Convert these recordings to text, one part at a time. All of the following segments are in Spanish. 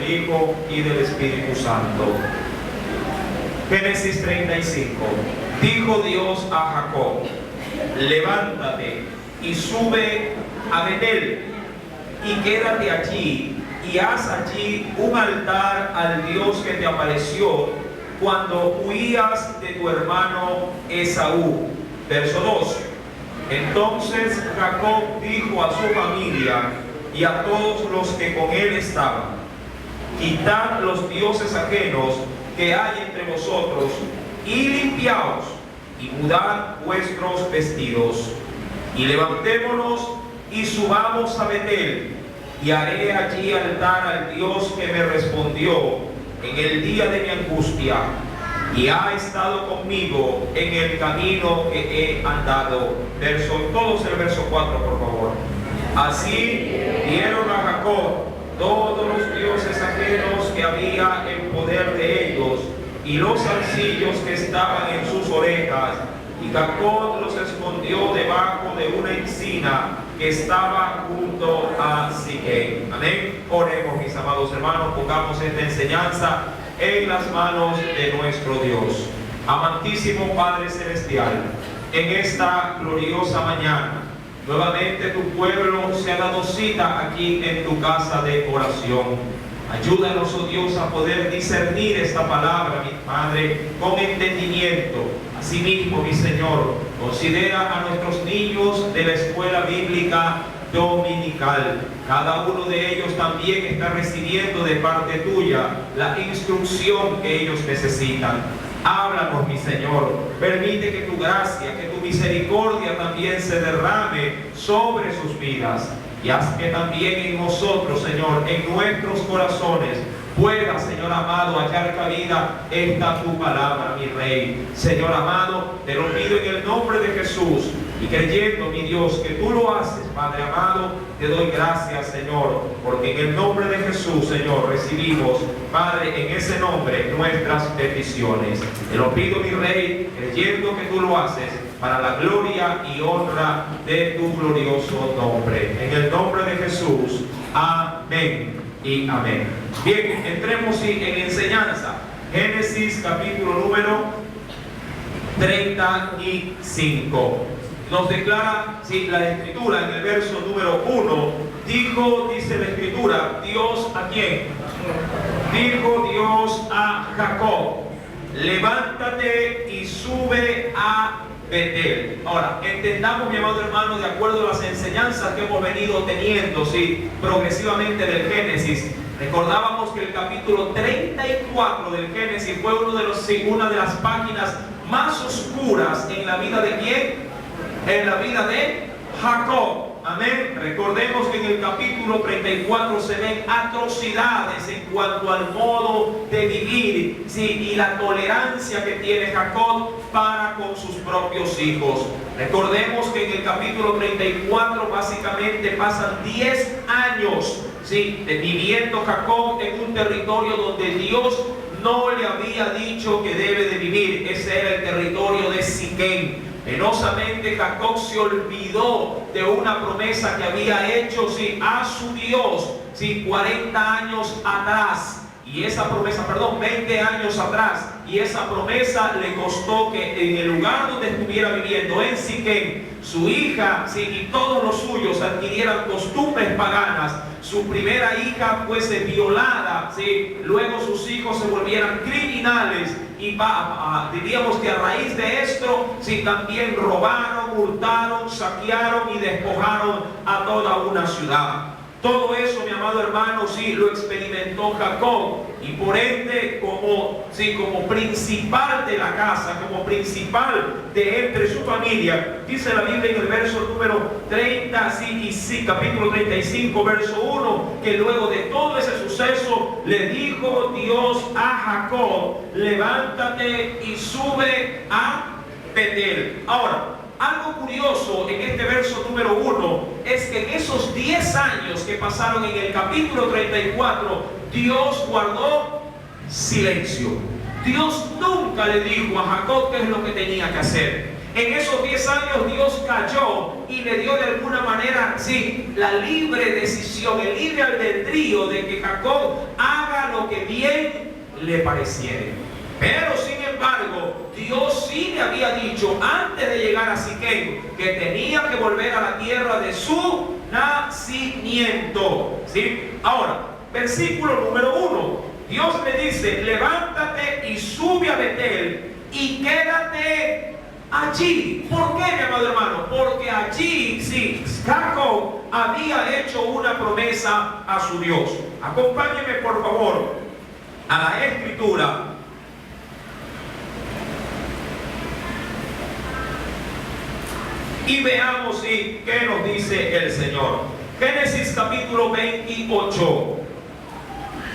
Hijo y del Espíritu Santo. Génesis 35. Dijo Dios a Jacob: levántate y sube a Betel y quédate allí y haz allí un altar al Dios que te apareció cuando huías de tu hermano Esaú. Verso 2. Entonces Jacob dijo a su familia y a todos los que con él estaban: quitad los dioses ajenos que hay entre vosotros y limpiaos y mudad vuestros vestidos y levantémonos y subamos a Betel y haré allí altar al Dios que me respondió en el día de mi angustia y ha estado conmigo en el camino que he andado. Todos el verso 4, por favor. Así dieron a Jacob todos los dioses ajenos que había en poder de ellos y los zarcillos que estaban en sus orejas, y Jacob los escondió debajo de una encina que estaba junto a Siquem. Amén. Oremos, mis amados hermanos, pongamos esta enseñanza en las manos de nuestro Dios. Amantísimo Padre Celestial, en esta gloriosa mañana, nuevamente tu pueblo se ha dado cita aquí en tu casa de oración. Ayúdanos, oh Dios, a poder discernir esta palabra, mi Padre, con entendimiento. Asimismo, mi Señor, considera a nuestros niños de la escuela bíblica dominical. Cada uno de ellos también está recibiendo de parte tuya la instrucción que ellos necesitan. Háblanos, mi Señor. Permite que tu gracia, que tu misericordia también se derrame sobre sus vidas. Y haz que también en nosotros, Señor, en nuestros corazones, pueda, Señor amado, hallar cabida esta tu palabra, mi Rey. Señor amado, te lo pido en el nombre de Jesús, y creyendo, mi Dios, que tú lo haces, Padre amado, te doy gracias, Señor, porque en el nombre de Jesús, Señor, recibimos, Padre, en ese nombre, nuestras peticiones. Te lo pido, mi Rey, creyendo que tú lo haces, para la gloria y honra de tu glorioso nombre. En el nombre de Jesús. Amén y amén. Bien, entremos en enseñanza. Génesis capítulo número 35. Nos declara la Escritura en el verso número 1. Dice la Escritura, Dios ¿a quién? Dijo Dios a Jacob: levántate y sube a Betel. Ahora, entendamos, mi amado hermano, de acuerdo a las enseñanzas que hemos venido teniendo, progresivamente del Génesis. Recordábamos que el capítulo 34 del Génesis fue una de las páginas más oscuras en la vida de ¿quién? En la vida de Jacob. Amén. Recordemos que en el capítulo 34 se ven atrocidades en cuanto al modo de vivir, y la tolerancia que tiene Jacob para con sus propios hijos. Recordemos que en el capítulo 34 básicamente pasan 10 años viviendo Jacob en un territorio donde Dios no le había dicho que debe de vivir. Ese era el territorio de Siquem. Penosamente Jacob se olvidó de una promesa que había hecho a su Dios 40 años atrás. Y esa promesa, 20 años atrás. Y esa promesa le costó que en el lugar donde estuviera viviendo, en Siquem, su hija y todos los suyos adquirieran costumbres paganas. Su primera hija fuese violada, luego sus hijos se volvieran criminales. Y diríamos que a raíz de esto, también robaron, hurtaron, saquearon y despojaron a toda una ciudad. Todo eso, mi amado hermano, lo experimentó Jacob, y por ende, como principal de la casa, como principal de entre su familia, dice la Biblia en el verso número 30, capítulo 35, verso 1, que luego de todo ese suceso, le dijo Dios a Jacob: levántate y sube a Betel. Ahora, algo curioso en este verso número 1 es que en esos 10 años que pasaron en el capítulo 34, Dios guardó silencio. Dios nunca le dijo a Jacob qué es lo que tenía que hacer. En esos 10 años Dios calló y le dio de alguna manera, la libre decisión, el libre albedrío de que Jacob haga bien le pareciere. Pero sin embargo, Dios sí le había dicho antes de llegar a Siquem que tenía que volver a la tierra de su nacimiento, ¿sí? Ahora, versículo número 1, Dios le dice: levántate y sube a Betel y quédate allí. ¿Por qué, mi amado hermano? Porque allí, sí, Jacob había hecho una promesa a su Dios. Acompáñeme por favor a la escritura. Y veamos qué nos dice el Señor. Génesis capítulo 28.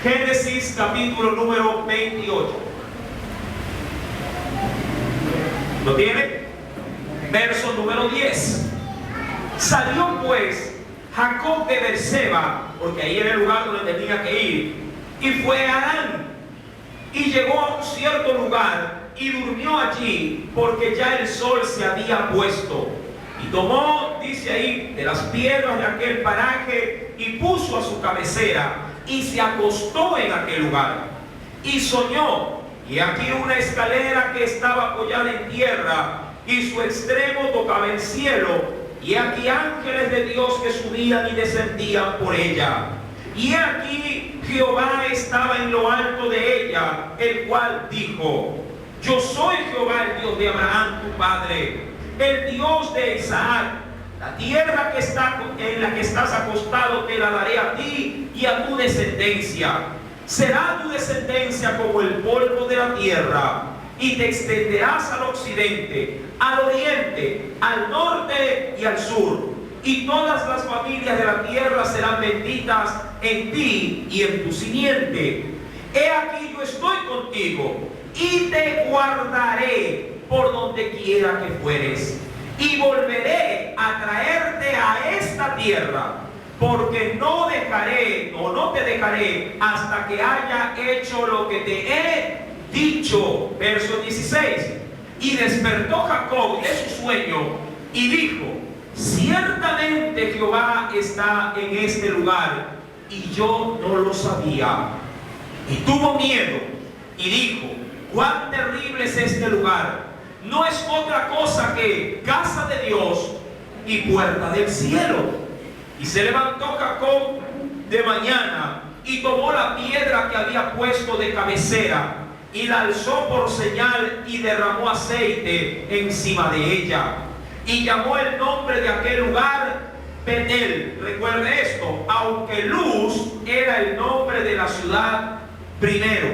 Génesis capítulo número 28. ¿Lo tiene? Verso número 10. Salió pues Jacob de Beerseba, porque ahí era el lugar donde tenía que ir, y fue a Harán. Y llegó a un cierto lugar y durmió allí, porque ya el sol se había puesto. Y tomó, dice ahí, de las piedras de aquel paraje y puso a su cabecera y se acostó en aquel lugar. Y soñó, y aquí una escalera que estaba apoyada en tierra y su extremo tocaba el cielo. Y aquí ángeles de Dios que subían y descendían por ella. Y aquí Jehová estaba en lo alto de ella, el cual dijo: yo soy Jehová, el Dios de Abraham tu padre, el Dios de Isaac. La tierra en la que estás acostado te la daré a ti y a tu descendencia. Será tu descendencia como el polvo de la tierra, y te extenderás al occidente, al oriente, al norte y al sur. Y todas las familias de la tierra serán benditas en ti y en tu simiente. He aquí yo estoy contigo y te guardaré por donde quiera que fueres, y volveré a traerte a esta tierra, porque no dejaré o no te dejaré hasta que haya hecho lo que te he dicho. Verso 16. Y despertó Jacob de su sueño y dijo: ciertamente Jehová está en este lugar, y yo no lo sabía. Y tuvo miedo y dijo: cuán terrible es este lugar. No es otra cosa que casa de Dios y puerta del cielo. Y se levantó Jacob de mañana y tomó la piedra que había puesto de cabecera y la alzó por señal y derramó aceite encima de ella. Y llamó el nombre de aquel lugar Betel. Recuerde esto, aunque Luz era el nombre de la ciudad primero.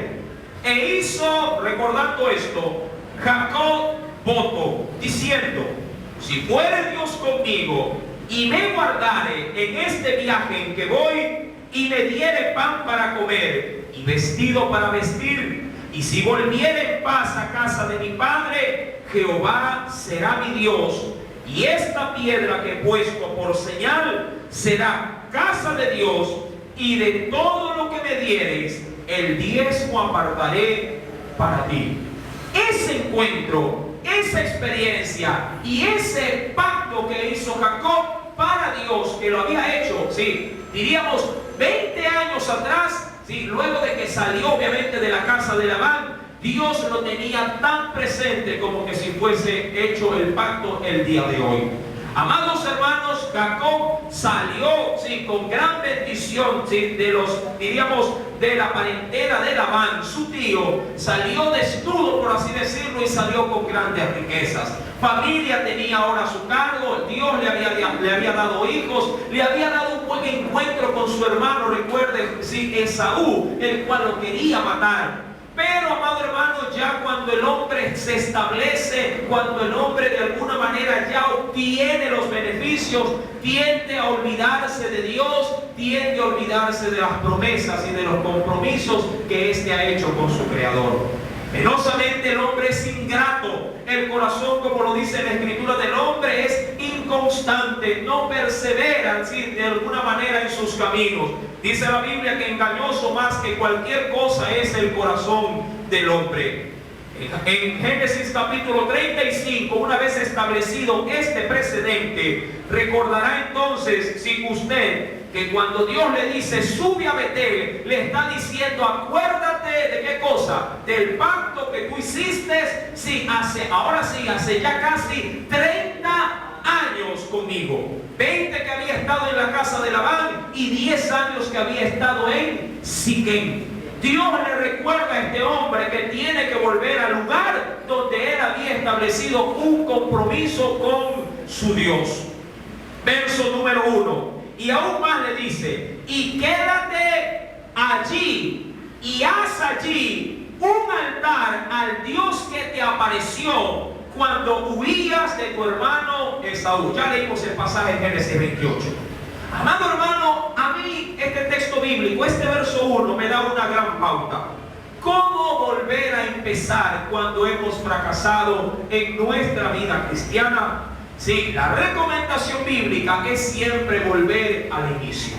E hizo, recordando esto, Jacob voto, diciendo: si fuere Dios conmigo y me guardare en este viaje en que voy, y me diere pan para comer y vestido para vestir, y si volviere en paz a casa de mi padre, Jehová será mi Dios, y esta piedra que he puesto por señal será casa de Dios, y de todo lo que me diereis, el diezmo apartaré para ti. Ese encuentro, esa experiencia y ese pacto que hizo Jacob para Dios, que lo había hecho, sí, diríamos 20 años atrás, sí, luego de que salió obviamente de la casa de Labán, Dios lo tenía tan presente como que si fuese hecho el pacto el día de hoy. Amados hermanos, Jacob salió, sí, con gran bendición, sí, de la parentela de Labán, su tío. Salió desnudo, por así decirlo, y salió con grandes riquezas. Familia tenía ahora a su cargo. Dios le había dado hijos, le había dado un buen encuentro con su hermano, recuerde, sí, Esaú, el cual lo quería matar. Pero, amado hermano, ya cuando el hombre se establece, cuando el hombre de alguna manera ya obtiene los beneficios, tiende a olvidarse de Dios, tiende a olvidarse de las promesas y de los compromisos que éste ha hecho con su Creador. Penosamente el hombre es ingrato. El corazón, como lo dice la Escritura, del hombre es inconstante, no persevera, ¿sí?, de alguna manera en sus caminos. Dice la Biblia que engañoso más que cualquier cosa es el corazón del hombre. En Génesis capítulo 35, una vez establecido este precedente, recordará entonces, si usted, que cuando Dios le dice sube a Betel, le está diciendo: acuérdate cosa del pacto que tú hiciste, sí, hace ya casi 30 años conmigo. 20 que había estado en la casa de Labán y 10 años que había estado en Siquem. Dios le recuerda a este hombre que tiene que volver al lugar donde él había establecido un compromiso con su Dios. Verso número 1. Y aún más le dice: y quédate allí y haz allí un altar al Dios que te apareció cuando huías de tu hermano Esaú. Ya leímos el pasaje en Génesis 28. Amado hermano, a mí este texto bíblico, este verso 1, me da una gran pauta. ¿Cómo volver a empezar cuando hemos fracasado en nuestra vida cristiana? Sí, la recomendación bíblica es siempre volver al inicio.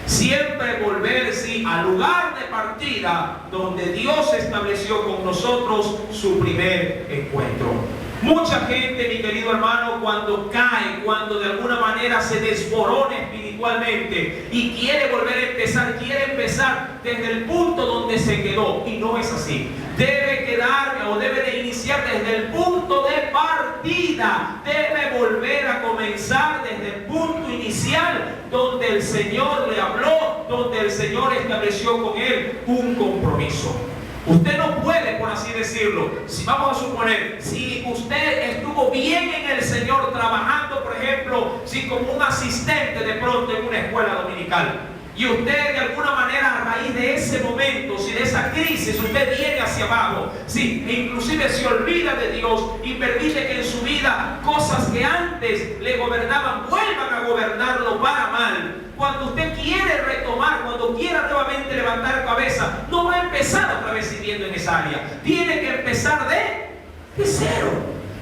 Siempre volver, sí, al lugar de partida donde Dios estableció con nosotros su primer encuentro. Mucha gente, mi querido hermano, cuando cae, cuando de alguna manera se desborona espiritualmente y quiere volver a empezar, quiere empezar desde el punto donde se quedó, y no es así. Debe quedar o debe de iniciar desde el punto de partida. Debe volver a comenzar desde el punto inicial donde el Señor le habló, donde el Señor estableció con él un compromiso. Usted no puede, por así decirlo, si vamos a suponer, si usted estuvo bien en el Señor trabajando, por ejemplo, si como un asistente de pronto en una escuela dominical, y usted de alguna manera a raíz de ese momento, si de esa crisis usted viene hacia abajo, si inclusive se olvida de Dios y permite que en su vida cosas que antes le gobernaban vuelvan a gobernarlo para mal. Cuando usted quiere retomar, cuando quiera nuevamente levantar cabeza, no va a empezar otra vez sirviendo en esa área. Tiene que empezar de cero.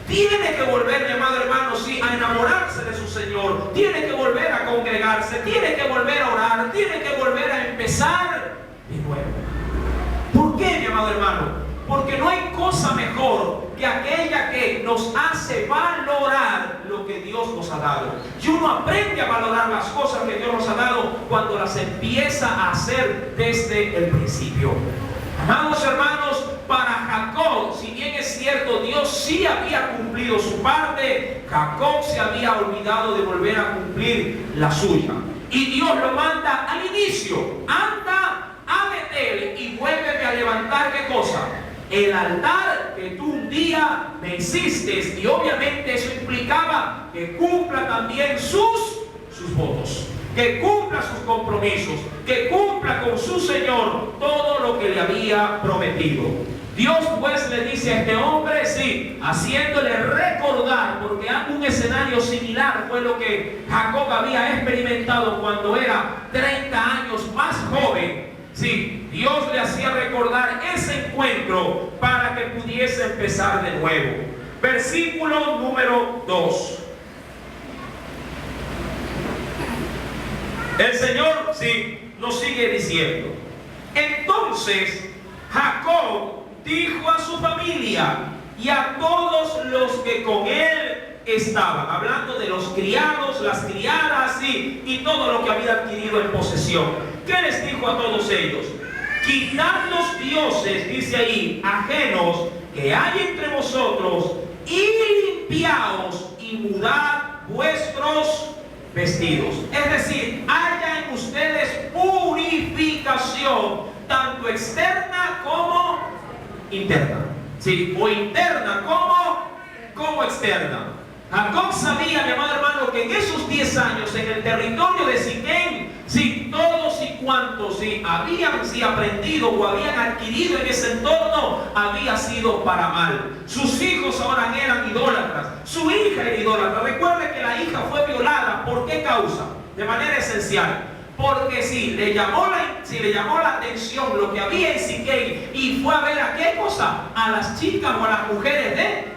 Tiene que volver, mi amado hermano, sí, a enamorarse de su Señor. Tiene que volver a congregarse. Tiene que volver a orar. Tiene que volver a empezar de nuevo. ¿Por qué, mi amado hermano? Porque no hay cosa mejor que aquella que nos hace valorar lo que Dios nos ha dado. Y uno aprende a valorar las cosas que Dios nos ha dado cuando las empieza a hacer desde el principio. Amados hermanos, para Jacob, si bien es cierto, Dios sí había cumplido su parte, Jacob se había olvidado de volver a cumplir la suya. Y Dios lo manda al inicio: anda a Betel y vuélveme a levantar, ¿qué cosa? El altar que tú un día me hiciste. Y obviamente eso implicaba que cumpla también sus votos, que cumpla sus compromisos, que cumpla con su Señor todo lo que le había prometido. Dios pues le dice a este hombre, sí, haciéndole recordar, porque un escenario similar fue lo que Jacob había experimentado cuando era 30 años más joven. Sí, Dios le hacía recordar ese encuentro para que pudiese empezar de nuevo. Versículo número 2. El Señor, sí, nos sigue diciendo: entonces Jacob dijo a su familia y a todos los que con él estaban, hablando de los criados, las criadas, sí, y todo lo que había adquirido en posesión. ¿Qué les dijo a todos ellos? Quitad los dioses, dice ahí, ajenos que hay entre vosotros, y limpiaos y mudad vuestros vestidos. Es decir, haya en ustedes purificación, tanto externa como interna. Sí, o interna como externa. Jacob sabía, mi amado hermano, que en esos 10 años en el territorio de Siquem, si todos y cuantos habían aprendido o habían adquirido en ese entorno, había sido para mal. Sus hijos ahora eran idólatras, su hija era idólatra. Recuerde que la hija fue violada. ¿Por qué causa? De manera esencial. Porque si le llamó la atención lo que había en Siquem y fue a ver a qué cosa, a las chicas o a las mujeres de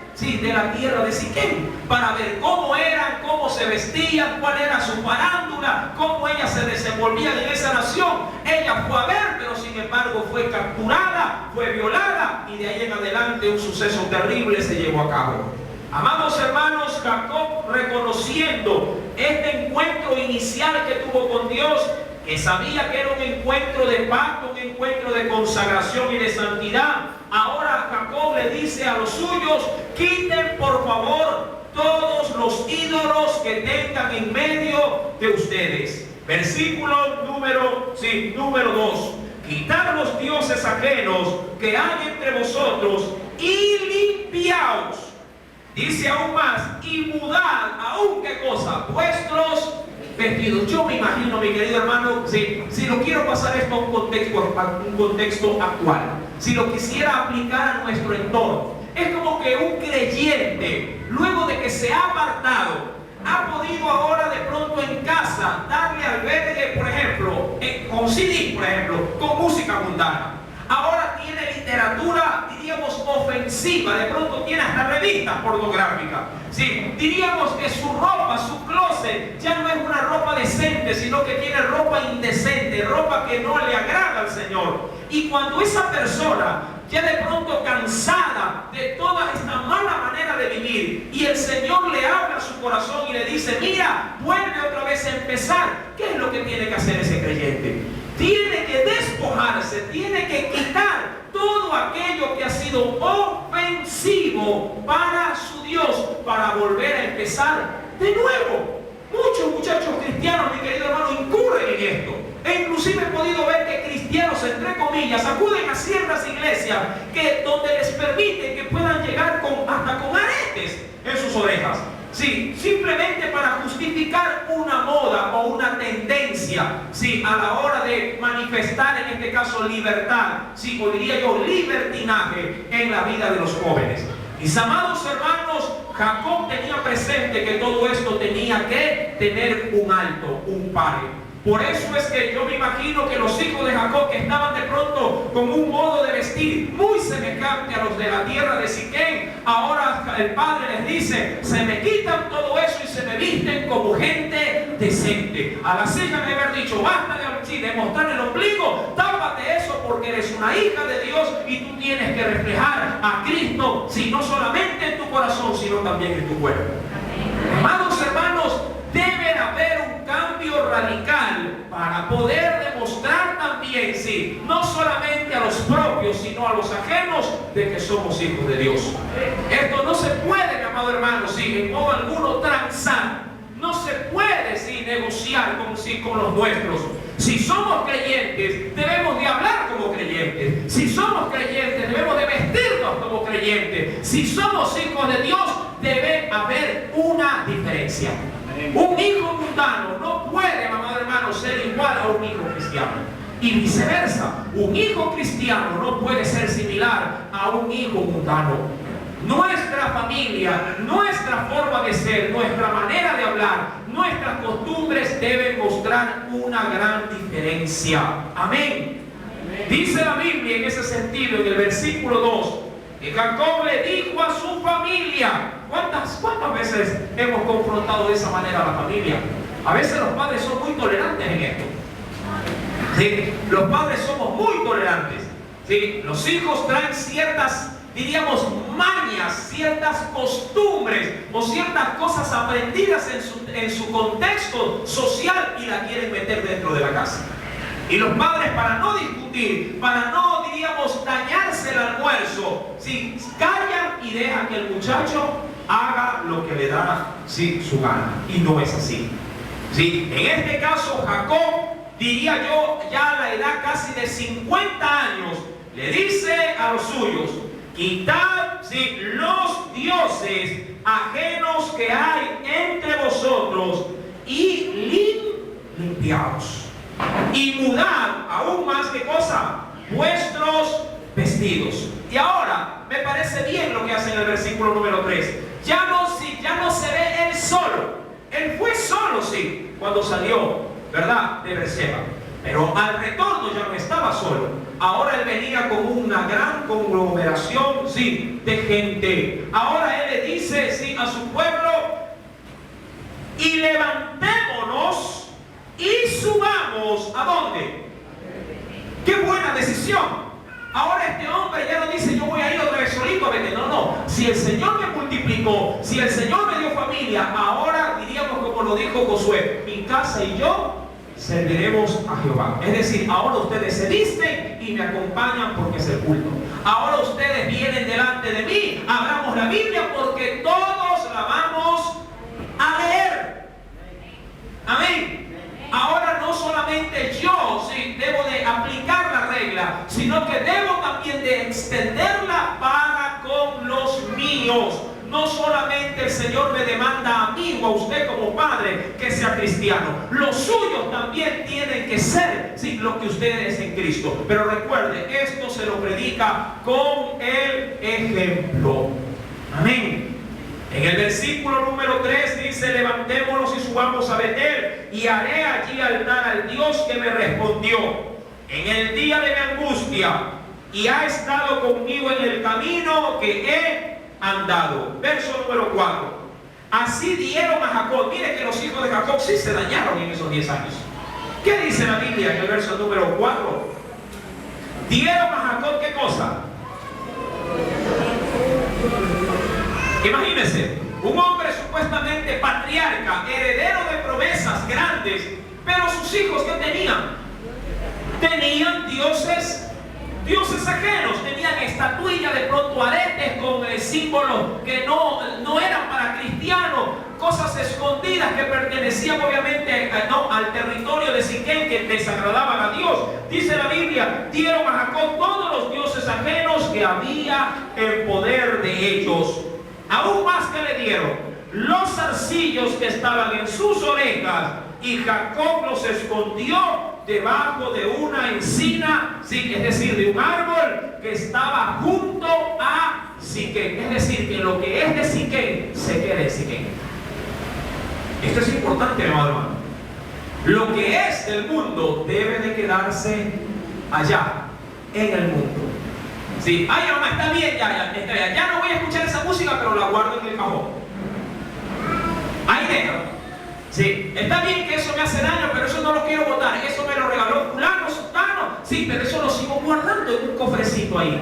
la tierra de Siquem, para ver cómo eran, cómo se vestían, cuál era su farándula, cómo ellas se desenvolvían en esa nación. Ella fue a ver, pero sin embargo fue capturada, fue violada, y de ahí en adelante un suceso terrible se llevó a cabo. Amados hermanos, Jacob, reconociendo este encuentro inicial que tuvo con Dios, que sabía que era un encuentro de pacto, un encuentro de consagración y de santidad, ahora Jacob le dice a los suyos: quiten por favor todos los ídolos que tengan en medio de ustedes. Versículo número 2. Quitad los dioses ajenos que hay entre vosotros y limpiaos. Dice aún más: y mudad, aún qué cosa, vuestros vestidos. Yo me imagino, mi querido hermano, si lo quiero pasar esto a un contexto actual, si lo quisiera aplicar a nuestro entorno, es como que un creyente, luego de que se ha apartado, ha podido ahora de pronto en casa darle albergue, por ejemplo, con CD, por ejemplo, con música mundana. Ahora tiene literatura, diríamos, ofensiva, de pronto tiene hasta revistas pornográficas. Sí, diríamos que su ropa, su closet, ya no es una ropa decente, sino que tiene ropa indecente, ropa que no le agrada al Señor. Y cuando esa persona, ya de pronto cansada de toda esta mala manera de vivir, y el Señor le habla a su corazón y le dice: mira, vuelve otra vez a empezar, ¿qué es lo que tiene que hacer ese creyente? Tiene que despojarse, tiene que quitar todo aquello que ha sido ofensivo para su Dios, para volver a empezar de nuevo. Muchos muchachos cristianos, mi querido hermano, incurren en esto. E inclusive he podido ver que cristianos, entre comillas, acuden a ciertas iglesias donde les permiten que puedan llegar hasta con aretes en sus orejas. Sí, simplemente para justificar una moda o una tendencia, sí, a la hora de manifestar, en este caso, libertad, sí, o diría yo, libertinaje en la vida de los jóvenes. Mis amados hermanos, Jacob tenía presente que todo esto tenía que tener un alto, un pare. Por eso es que yo me imagino que los hijos de Jacob, que estaban de pronto con un modo de vestir muy semejante a los de la tierra de Siquem, ahora el padre les dice: se me quitan todo eso y se me visten como gente decente. A la silla de haber dicho: basta de mostrar el ombligo, tápate eso porque eres una hija de Dios y tú tienes que reflejar a Cristo, sí, no solamente en tu corazón, sino también en tu cuerpo. Amados hermanos, debe haber un cambio radical para poder demostrar también, sí, no solamente a los propios, sino a los ajenos, de que somos hijos de Dios. Esto no se puede, mi amado hermano, sí, en modo alguno transar. No se puede, sí, negociar con los nuestros. Si somos creyentes, debemos de hablar como creyentes. Si somos creyentes, debemos de vestirnos como creyentes. Si somos hijos de Dios, debe haber una diferencia. Un hijo mundano no puede, amado hermano, ser igual a un hijo cristiano. Y viceversa, un hijo cristiano no puede ser similar a un hijo mundano. Nuestra familia, nuestra forma de ser, nuestra manera de hablar, nuestras costumbres deben mostrar una gran diferencia. Amén. Dice la Biblia en ese sentido, en el versículo 2, que Jacob le dijo a su familia. ¿Cuántas veces hemos confrontado de esa manera a la familia? A veces los padres son muy tolerantes en esto. ¿Sí? Los padres somos muy tolerantes. ¿Sí? Los hijos traen ciertas, diríamos, mañas, ciertas costumbres o ciertas cosas aprendidas en su contexto social y la quieren meter dentro de la casa. Y los padres, para no discutir, para no, diríamos, dañarse el almuerzo, ¿sí?, callan y dejan que el muchacho haga lo que le da, sí, su gana. Y no es así. ¿Sí? En este caso, Jacob, diría yo, ya a la edad casi de 50 años, le dice a los suyos: quitad, sí, los dioses ajenos que hay entre vosotros y limpiaos. Y mudad aún más que cosa, vuestros vestidos. Y ahora me parece bien lo que hace en el versículo número 3. Ya no se ve él solo. Él fue solo, sí, cuando salió, ¿verdad?, de Berseba. Pero al retorno ya no estaba solo. Ahora él venía con una gran conglomeración, sí, de gente. Ahora él le dice, sí, a su pueblo: y levantémonos y subamos. ¿A dónde? ¡Qué buena decisión! Ahora este hombre ya no dice: yo voy a ir otra vez solito a vender. No. Si el Señor me multiplicó, si el Señor me dio familia, ahora diríamos como lo dijo Josué: mi casa y yo serviremos a Jehová. Es decir, ahora ustedes se visten y me acompañan porque es el culto. Ahora ustedes vienen delante de mí, abramos la Biblia porque todos la vamos a leer. Amén. Ahora no solamente yo debo de aplicar la regla, sino que debo también de extenderla para con los míos. No solamente el Señor me demanda a mí o a usted como padre que sea cristiano. Los suyos también tienen que ser lo que usted es en Cristo. Pero recuerde, esto se lo predica con el ejemplo. Amén. En el versículo número 3 dice: levantémonos y subamos a Betel, y haré allí altar al Dios que me respondió en el día de mi angustia, y ha estado conmigo en el camino que he andado. Verso número 4. Así dieron a Jacob. Mire que los hijos de Jacob sí se dañaron en esos 10 años. ¿Qué dice la Biblia en el verso número 4? Dieron a Jacob, ¿qué cosa? Imagínense, un hombre supuestamente patriarca, heredero de promesas grandes, pero sus hijos, ¿qué tenían? Tenían dioses ajenos, tenían estatuillas, de pronto aretes con símbolos que no eran para cristianos, cosas escondidas que pertenecían obviamente al territorio de Siquem, que desagradaban a Dios. Dice la Biblia: dieron a Jacob todos los dioses ajenos que había en poder de ellos. Aún más que le dieron los zarcillos que estaban en sus orejas, y Jacob los escondió debajo de una encina, es decir, de un árbol que estaba junto a Siquem. Es decir, que lo que es de Siquem se queda en Siquem. Esto es importante, hermano. Lo que es del mundo debe de quedarse allá, en el mundo. Sí, ay, mamá, está bien, ya no voy a escuchar esa música, pero la guardo en el cajón. Ahí déjalo. Sí, está bien que eso me hace daño, pero eso no lo quiero botar. Eso me lo regaló fulano, sultano. Sí, pero eso lo sigo guardando en un cofrecito ahí.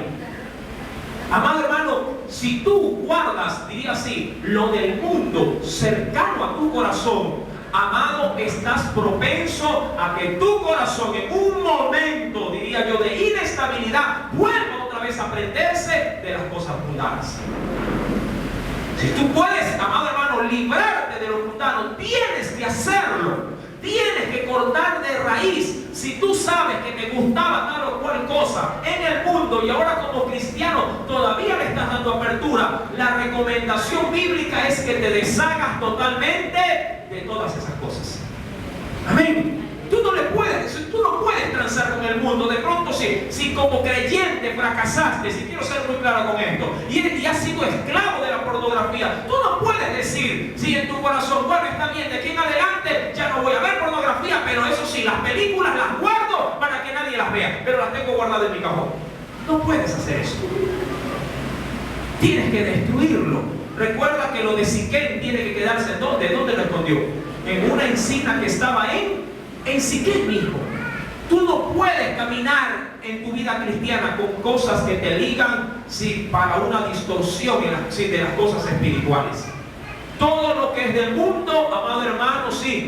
Amado hermano, si tú guardas, diría así, lo del mundo cercano a tu corazón, amado, estás propenso a que tu corazón en un momento, diría yo, de inestabilidad vuelva otra vez a prenderse de las cosas mundanas. Si tú puedes, amado hermano, librarte de lo mundano, tienes que hacerlo. Tienes que cortar de raíz. Si tú sabes que te gustaba tal o cual cosa en el mundo y ahora como cristiano todavía le estás dando apertura, la recomendación bíblica es que te deshagas totalmente de todas esas cosas. Amén. Tú no puedes transar con el mundo. De pronto, si como creyente fracasaste, si quiero ser muy claro con esto, y has sido esclavo de la pornografía, tú no puedes decir, si en tu corazón, bueno, está bien, de aquí en adelante ya no voy a ver pornografía, pero eso sí, las películas las guardo para que nadie las vea, pero las tengo guardadas en mi cajón. No puedes hacer eso. Tienes que destruirlo. Recuerda que lo de Siquem tiene que quedarse ¿en dónde? ¿Dónde lo escondió? En una encina que estaba en Siquem, hijo. Tú no puedes caminar en tu vida cristiana con cosas que te ligan para una distorsión de las cosas espirituales. Todo lo que es del mundo, amado hermano,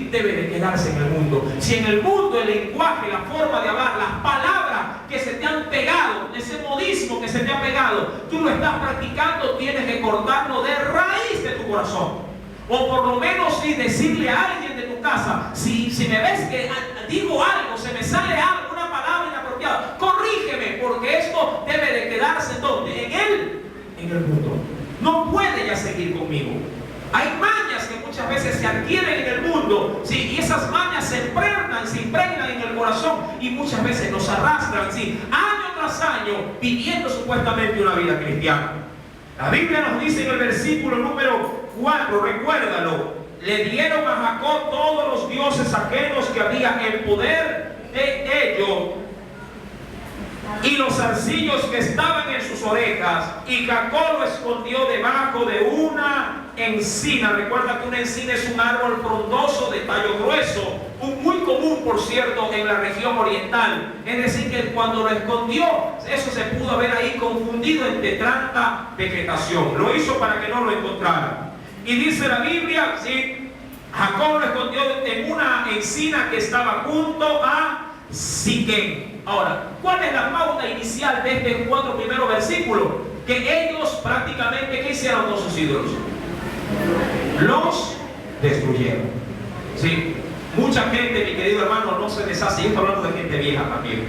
debe de quedarse en el mundo. Si en el mundo el lenguaje, la forma de hablar, las palabras que se te han pegado, ese modismo que se te ha pegado, tú lo estás practicando, tienes que cortarlo de raíz de tu corazón. O por lo menos decirle a alguien de tu casa, si me ves que digo algo, se me sale algo, una palabra inapropiada, corrígeme, porque esto debe de quedarse ¿dónde? En el mundo. No puede ya seguir conmigo. Hay mañas que muchas veces se adquieren en el mundo, y esas mañas se impregnan en el corazón y muchas veces nos arrastran, año tras año, viviendo supuestamente una vida cristiana. La Biblia nos dice en el versículo número 4, recuérdalo: le dieron a Jacob todos los dioses ajenos que había en poder de ellos, y los zarcillos que estaban en sus orejas, y Jacob lo escondió debajo de una encina. Recuerda que una encina es un árbol frondoso de tallo grueso, muy común, por cierto, en la región oriental. Es decir, que cuando lo escondió, eso se pudo haber ahí confundido entre tanta vegetación. Lo hizo para que no lo encontraran. Y dice la Biblia, Jacob lo escondió en una encina que estaba junto a Siquem. Ahora, ¿cuál es la pauta inicial de estos 4 primeros versículos? Que ellos prácticamente, ¿qué hicieron con sus ídolos? Los destruyeron. Sí. Mucha gente, mi querido hermano, no se deshace. Yo estoy hablando de gente vieja también.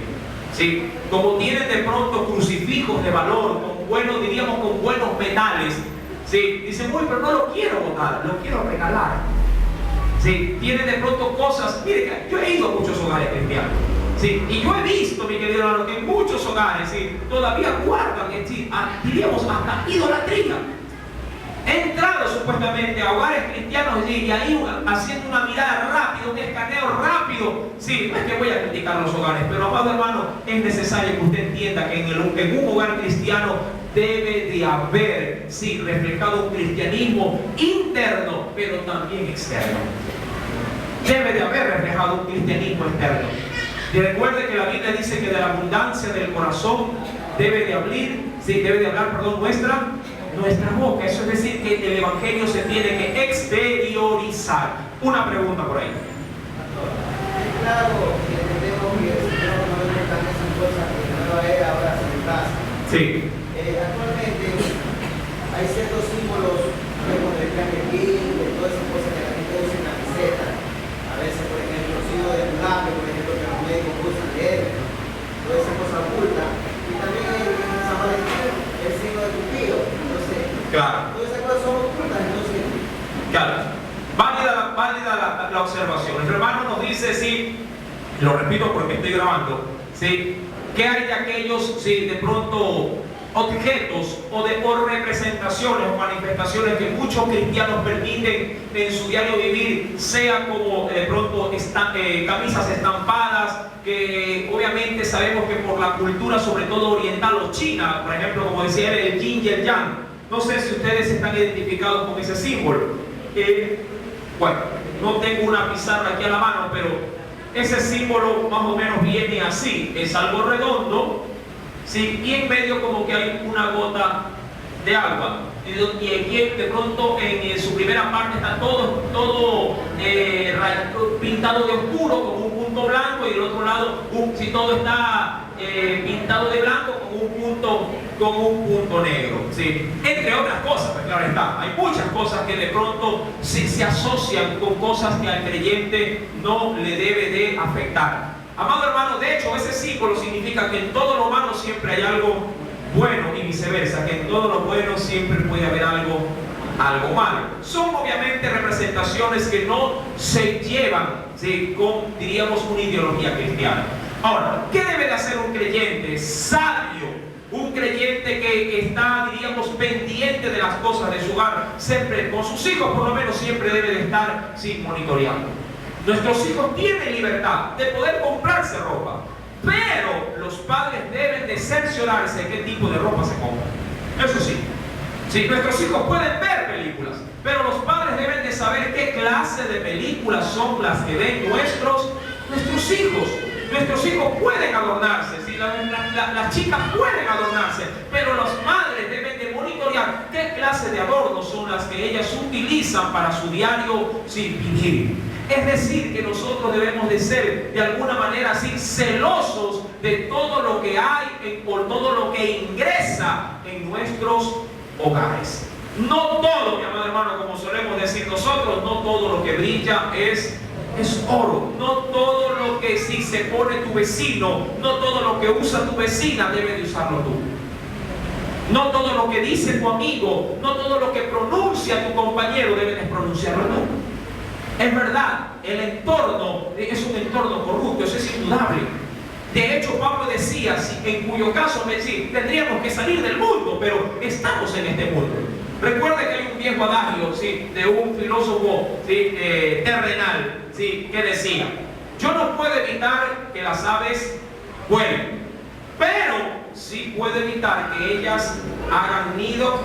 Sí. Como tienen de pronto crucifijos de valor, con buenos, diríamos, con buenos metales. Sí. Dicen, uy, pero no lo quiero botar, lo quiero regalar. Sí. Tienen de pronto cosas. Mire, yo he ido a muchos hogares cristianos. Sí, y yo he visto, mi querido hermano, que en muchos hogares, sí, todavía guardan, sí, diríamos, hasta idolatría. He entrado supuestamente a hogares cristianos, sí, y ahí haciendo una mirada rápida, un escaneo rápido. Sí, no es que voy a criticar los hogares, pero amado hermano, es necesario que usted entienda que en un hogar cristiano debe de haber, sí, reflejado un cristianismo interno, pero también externo. Debe de haber reflejado un cristianismo externo. Y recuerde que la Biblia dice que de la abundancia del corazón debe de hablar, nuestra boca. Eso es decir, que el Evangelio se tiene que exteriorizar. Una pregunta por ahí. Claro, que entendemos que el Señor no debe estar en esas cosas que la nueva era ahora se retrasa. Sí. Actualmente hay ciertos símbolos, como el canquequín, de todas esas cosas que la gente usa en la camiseta. A veces, por ejemplo, el signo de Tulame, por ejemplo, que los médicos usan de él, toda esa cosa oculta. Y también en San Valentín, el signo de Cupido. Entonces, claro, todas esas cosas son ocultas. Entonces, claro. Válida la observación. El hermano nos dice, sí, lo repito porque estoy grabando, sí, ¿qué hay de aquellos, sí, de pronto objetos o representaciones o manifestaciones que muchos cristianos permiten en su diario vivir, sea como de pronto camisas estampadas, que obviamente sabemos que por la cultura, sobre todo oriental o china, por ejemplo, como decía el yin y el yang? No sé si ustedes están identificados con ese símbolo. Bueno, no tengo una pizarra aquí a la mano, pero ese símbolo más o menos viene así. Es algo redondo, ¿sí? Y en medio como que hay una gota de agua. Y aquí de pronto en su primera parte está todo pintado de oscuro con un punto blanco, y del otro lado si todo está pintado de blanco con un punto negro, ¿sí? Entre otras cosas, pues claro está, hay muchas cosas que de pronto se asocian con cosas que al creyente no le debe de afectar. Amado hermano, de hecho ese símbolo significa que en todo lo malo siempre hay algo bueno, y viceversa, que en todo lo bueno siempre puede haber algo malo. Son obviamente representaciones que no se llevan, ¿sí?, con, diríamos, una ideología cristiana. Ahora, ¿qué debe de hacer un creyente sabio? Un creyente que está, diríamos, pendiente de las cosas de su hogar, siempre, con sus hijos por lo menos, siempre debe de estar, sí, monitoreando. Nuestros hijos tienen libertad de poder comprarse ropa, pero los padres deben de cerciorarse qué tipo de ropa se compra. Eso sí. Sí, nuestros hijos pueden ver películas, pero los padres deben de saber qué clase de películas son las que ven nuestros hijos. Nuestros hijos pueden adornarse, ¿sí? Las chicas pueden adornarse, pero las madres deben de monitorear qué clase de adornos son las que ellas utilizan para su diario, sí, vivir. Es decir, que nosotros debemos de ser de alguna manera así celosos de todo lo que hay o todo lo que ingresa en nuestros hogares. No todo, mi amado hermano, como solemos decir nosotros, no todo lo que brilla es oro. No todo lo que si se pone tu vecino, no todo lo que usa tu vecina debe de usarlo tú. No todo lo que dice tu amigo, no todo lo que pronuncia tu compañero debe de pronunciarlo tú. Es verdad, el entorno es un entorno corrupto, eso es indudable. De hecho, Pablo decía, en cuyo caso tendríamos que salir del mundo, pero estamos en este mundo. Recuerda que hay un viejo adagio, ¿sí?, de un filósofo, ¿sí?, terrenal, ¿sí?, que decía: yo no puedo evitar que las aves vuelen, pero sí puedo evitar que ellas hagan nido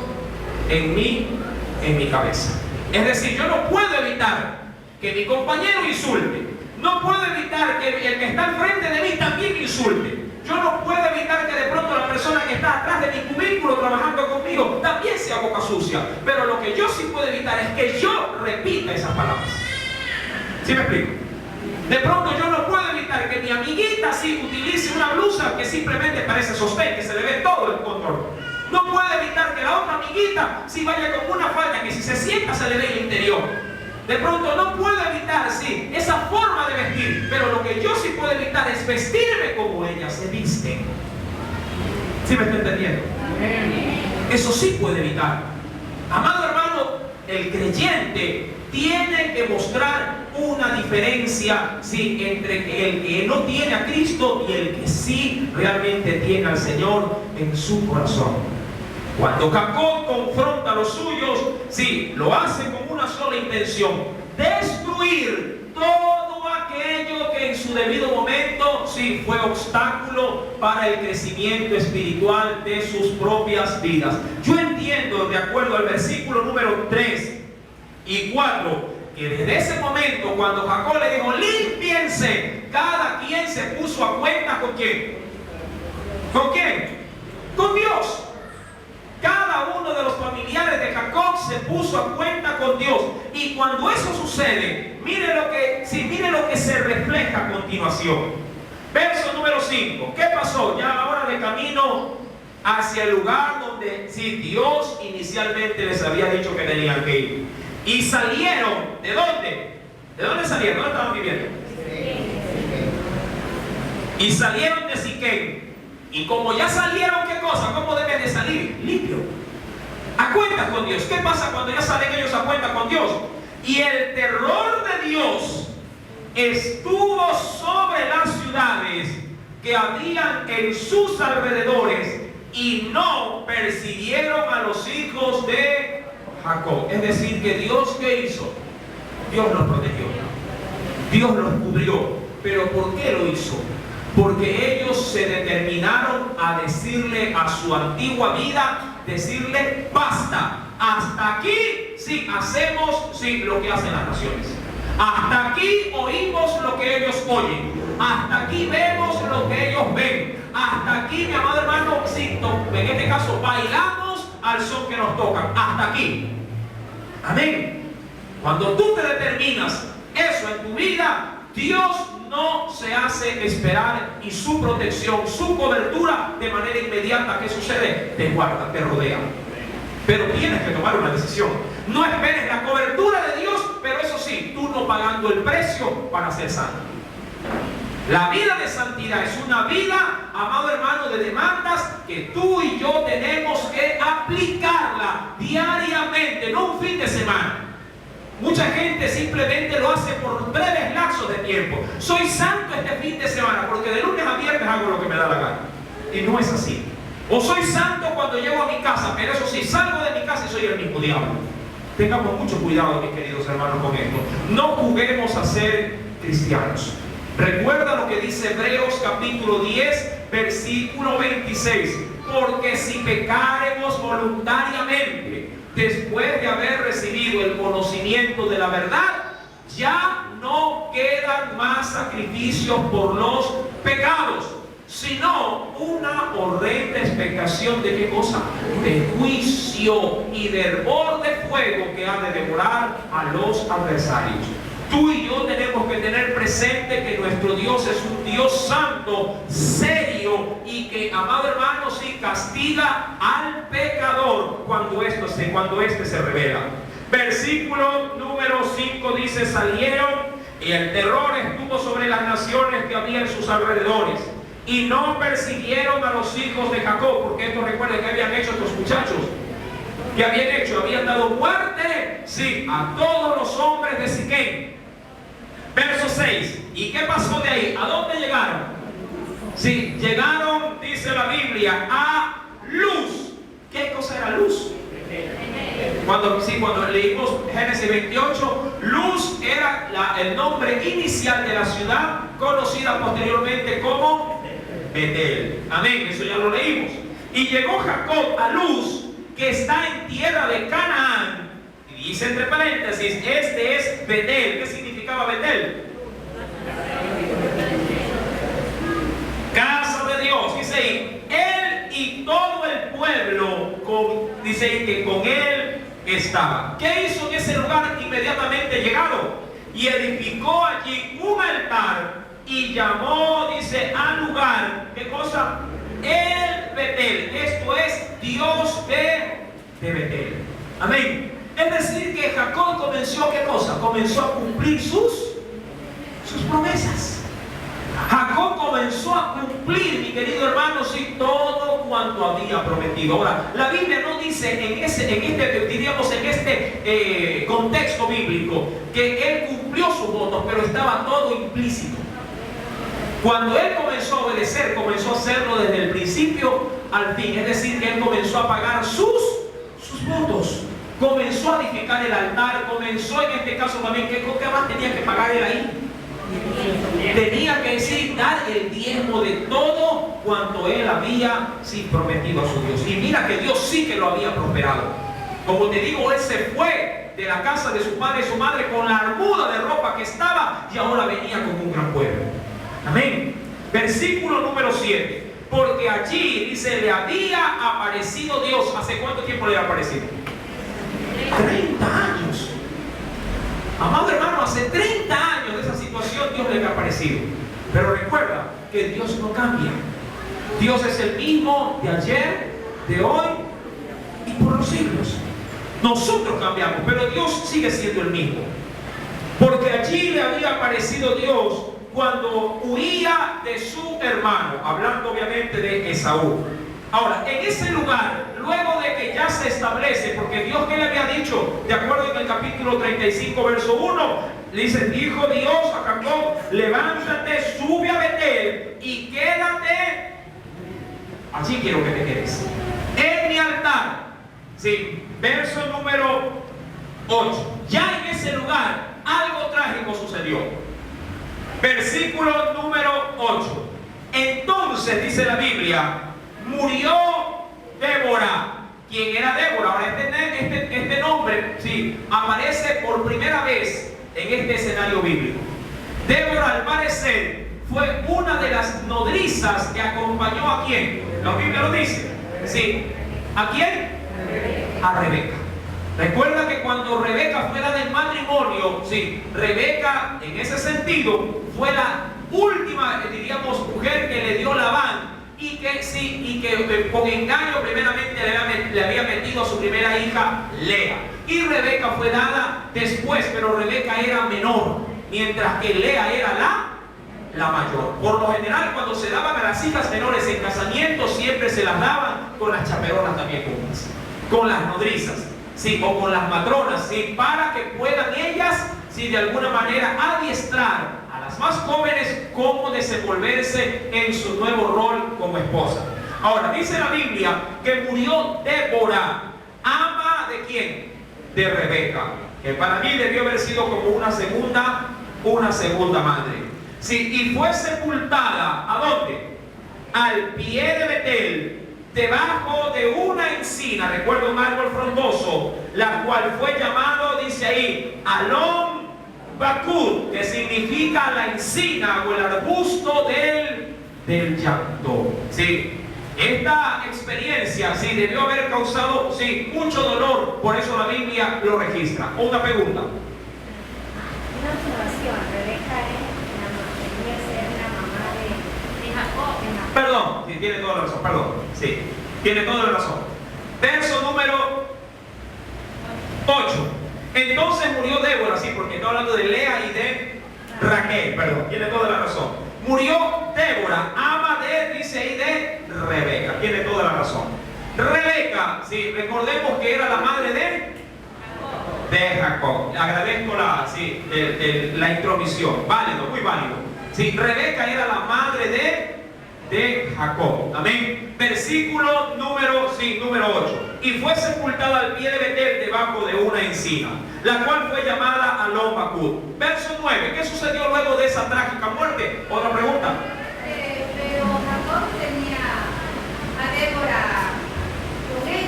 en mi cabeza. Es decir, yo no puedo evitar que mi compañero insulte. No puedo evitar que el que está al frente de mí también insulte. Yo no puedo evitar que de pronto la persona que está atrás de mi cubículo trabajando conmigo también sea boca sucia. Pero lo que yo sí puedo evitar es que yo repita esas palabras. ¿Sí me explico? De pronto yo no puedo evitar que mi amiguita sí utilice una blusa que simplemente parece sostén, que se le ve todo el contorno. No puedo evitar que la otra amiguita sí vaya con una falda que si se sienta se le ve el interior. De pronto no puedo evitar, sí, esa forma de vestir, pero lo que yo sí puedo evitar es vestirme como ellas se visten. ¿Sí me está entendiendo? Eso sí puede evitar. Amado hermano, el creyente tiene que mostrar una diferencia, sí, entre el que no tiene a Cristo y el que sí realmente tiene al Señor en su corazón. Cuando Jacob confronta a los suyos, sí, lo hace con una sola intención: destruir todo aquello que en su debido momento, sí, fue obstáculo para el crecimiento espiritual de sus propias vidas. Yo entiendo, de acuerdo al versículo número 3 y 4, que desde ese momento, cuando Jacob le dijo, límpiense, cada quien se puso a cuenta ¿con quién? ¿Con quién? Con Dios. Cada uno de los familiares de Jacob se puso a cuenta con Dios. Y cuando eso sucede, mire lo que se refleja a continuación. Verso número 5. ¿Qué pasó? Ya ahora de camino hacia el lugar donde sí, Dios inicialmente les había dicho que tenían que ir. Y salieron, ¿de dónde? ¿De dónde salieron? ¿Dónde estaban viviendo? Y salieron de Siquem. Y como ya salieron, ¿qué cosa? ¿Cómo deben de salir? Limpio. A cuenta con Dios. ¿Qué pasa cuando ya salen ellos a cuenta con Dios? Y el terror de Dios estuvo sobre las ciudades que habían en sus alrededores y no persiguieron a los hijos de Jacob. Es decir, que Dios, ¿qué hizo? Dios los protegió. Dios los cubrió. ¿Pero por qué lo hizo? Porque ellos se determinaron a decirle a su antigua vida, decirle, basta, hasta aquí sí hacemos sí lo que hacen las naciones. Hasta aquí oímos lo que ellos oyen. Hasta aquí vemos lo que ellos ven. Hasta aquí, mi amado hermano, sí, en este caso bailamos al son que nos tocan. Hasta aquí. Amén. Cuando tú te determinas eso en tu vida, Dios no se hace esperar y su protección, su cobertura de manera inmediata, ¿qué sucede? Te guarda, te rodea. Pero tienes que tomar una decisión. No esperes la cobertura de Dios, pero eso sí, tú no pagando el precio para ser santo. La vida de santidad es una vida, amado hermano, de demandas que tú y yo tenemos que aplicarla diariamente, no un fin de semana. Mucha gente simplemente lo hace por breves lapsos de tiempo. Soy santo este fin de semana porque de lunes a viernes hago lo que me da la gana. Y no es así. O soy santo cuando llego a mi casa, pero eso sí, salgo de mi casa y soy el mismo diablo. Tengamos mucho cuidado, mis queridos hermanos, con esto. No juguemos a ser cristianos. Recuerda lo que dice Hebreos capítulo 10, versículo 26. Porque si pecaremos voluntariamente, después de haber recibido el conocimiento de la verdad, ya no quedan más sacrificios por los pecados, sino una horrenda expectación de ¿qué cosa? De juicio y de hervor de fuego que ha de devorar a los adversarios. Tú y yo tenemos que tener presente que nuestro Dios es un Dios santo, serio, y que, amado hermano, sí castiga al pecador cuando este se revela. Versículo número 5 dice, salieron y el terror estuvo sobre las naciones que había en sus alrededores y no persiguieron a los hijos de Jacob, porque esto recuerden que habían hecho estos muchachos. ¿Qué habían hecho? Habían dado muerte, sí, a todos los hombres de Siquem. Verso 6. ¿Y qué pasó de ahí? ¿A dónde llegaron? Sí, llegaron, dice la Biblia, a Luz. ¿Qué cosa era Luz? Cuando leímos Génesis 28, Luz era el nombre inicial de la ciudad, conocida posteriormente como Betel. Amén, eso ya lo leímos. Y llegó Jacob a Luz, que está en tierra de Canaán. Y dice entre paréntesis, este es Betel. ¿Qué significaba Betel? Casa de Dios. Dice ahí, él y todo el pueblo, dice que con él estaba. ¿Qué hizo en ese lugar inmediatamente llegado? y edificó allí un altar y llamó, dice, al lugar, ¿qué cosa? El Betel. Esto es Dios de Betel. Amén. Es decir, que Jacob comenzó, ¿qué cosa? Comenzó a cumplir sus promesas. Jacob comenzó a cumplir, mi querido hermano, sí, todo cuanto había prometido. Ahora, la Biblia no dice en este contexto bíblico que él cumplió sus votos, pero estaba todo implícito. Cuando él comenzó a obedecer, comenzó a hacerlo desde el principio al fin. Es decir, que él comenzó a pagar sus votos. Comenzó a edificar el altar. Comenzó en este caso también, ¿qué más tenía que pagar él ahí? Tenía que decir, dar el diezmo de todo cuanto él había prometido a su Dios. Y mira que Dios sí que lo había prosperado. Como te digo, él se fue de la casa de su padre y su madre con la armuda de ropa que estaba, y ahora venía con un gran pueblo. Amén. Versículo número 7. Porque allí, dice, le había aparecido Dios. ¿Hace cuánto tiempo le había aparecido? 30 años. Amado hermano, hace 30 años de esa situación Dios le había aparecido. Pero recuerda que Dios no cambia. Dios es el mismo de ayer, de hoy y por los siglos. Nosotros cambiamos, pero Dios sigue siendo el mismo. Porque allí le había aparecido Dios cuando huía de su hermano, hablando obviamente de Esaú. Ahora, en ese lugar, luego de que ya se establece, porque Dios, ¿qué le había dicho? De acuerdo en el capítulo 35, verso 1, dice, dijo Dios a Jacob, levántate, sube a Betel y quédate, allí quiero que te quedes, en mi altar. Sí, verso número 8. Ya en ese lugar, algo trágico sucedió. Versículo número 8. Entonces, dice la Biblia, murió Débora. ¿Quién era Débora? Ahora este nombre aparece por primera vez en este escenario bíblico. Débora, al parecer, fue una de las nodrizas que acompañó a ¿quién? La Biblia lo dice. Sí. ¿A quién? A Rebeca. Recuerda que cuando Rebeca fue dada en matrimonio, Rebeca en ese sentido fue la última, diríamos, mujer que le dio Labán. Y que con engaño primeramente le había metido a su primera hija Lea. Y Rebeca fue dada después, pero Rebeca era menor, mientras que Lea era la mayor. Por lo general, cuando se daban a las hijas menores en casamiento, siempre se las daban con las chaperonas también juntas, con las nodrizas, o con las matronas, para que puedan ellas, de alguna manera adiestrar a las más jóvenes cómo desenvolverse en su nuevo rol como esposa. Ahora, dice la Biblia que murió Débora, ama ¿de quién? De Rebeca, que para mí debió haber sido como una segunda madre. Y fue sepultada, ¿a dónde? Al pie de Betel, debajo de una encina, recuerdo, un árbol frondoso, la cual fue llamado, dice ahí, Alon Bakud, que significa la encina o el arbusto del llanto. Esta experiencia debió haber causado mucho dolor, por eso la Biblia lo registra. Una pregunta. Una observación, Rebeca debería ser la mamá de Jacob. Perdón, tiene toda la razón, tiene toda la razón. Verso número 8. Entonces murió Débora, porque está hablando de Lea y de Raquel, perdón, tiene toda la razón. Murió Débora, ama dice ahí de Rebeca, tiene toda la razón. Rebeca, recordemos que era la madre de Jacob. Agradezco la intromisión, válido, muy válido. Rebeca era la madre de Jacob. Amén. Versículo número 8. Y fue sepultada al pie de Betel debajo de una encina, la cual fue llamada Alon Bakud. Verso 9. ¿Qué sucedió luego de esa trágica muerte? Otra pregunta. Pero Jacob tenía a Débora con él.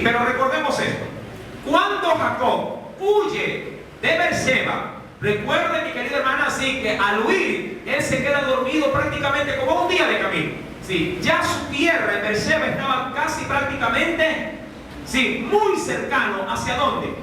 Pero recordemos esto. Cuando Jacob huye de Berseba, recuerden, mi querida hermana, que al huir, él se queda dormido prácticamente como un día de camino. Ya su tierra en Berseba estaba casi prácticamente, muy cercano. ¿Hacia dónde?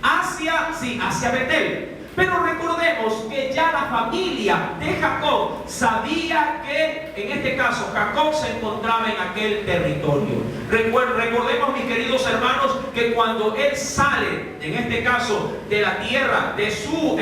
Hacia Betel. Pero recordemos que ya la familia de Jacob sabía que, en este caso, Jacob se encontraba en aquel territorio. Recordemos, mis queridos hermanos, que cuando él sale, en este caso, de la tierra de su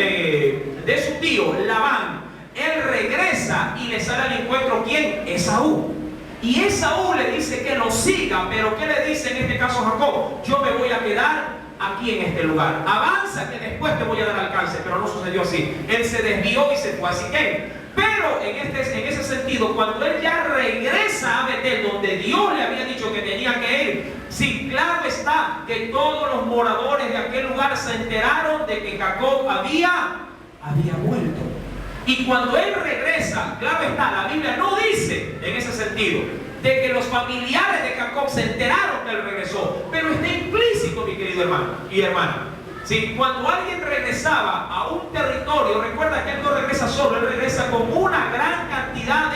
tío Labán, él regresa y le sale al encuentro, ¿quién? Esaú. Y Esaú le dice que lo siga, pero ¿qué le dice en este caso Jacob? Yo me voy a quedar aquí en este lugar. Avanza que después te voy a dar alcance. Pero no sucedió así. Él se desvió y se fue a Siquem. Pero en ese sentido, cuando él ya regresa a Betel, donde Dios le había dicho que tenía que ir, sí, claro está que todos los moradores de aquel lugar se enteraron de que Jacob había vuelto. Y cuando él regresa, claro está, la Biblia no dice en ese sentido de que los familiares de Jacob se enteraron que él regresó, pero está implícito, mi querido hermano y hermana. Sí, cuando alguien regresaba a un territorio, recuerda que él no regresa solo, él regresa con una gran cantidad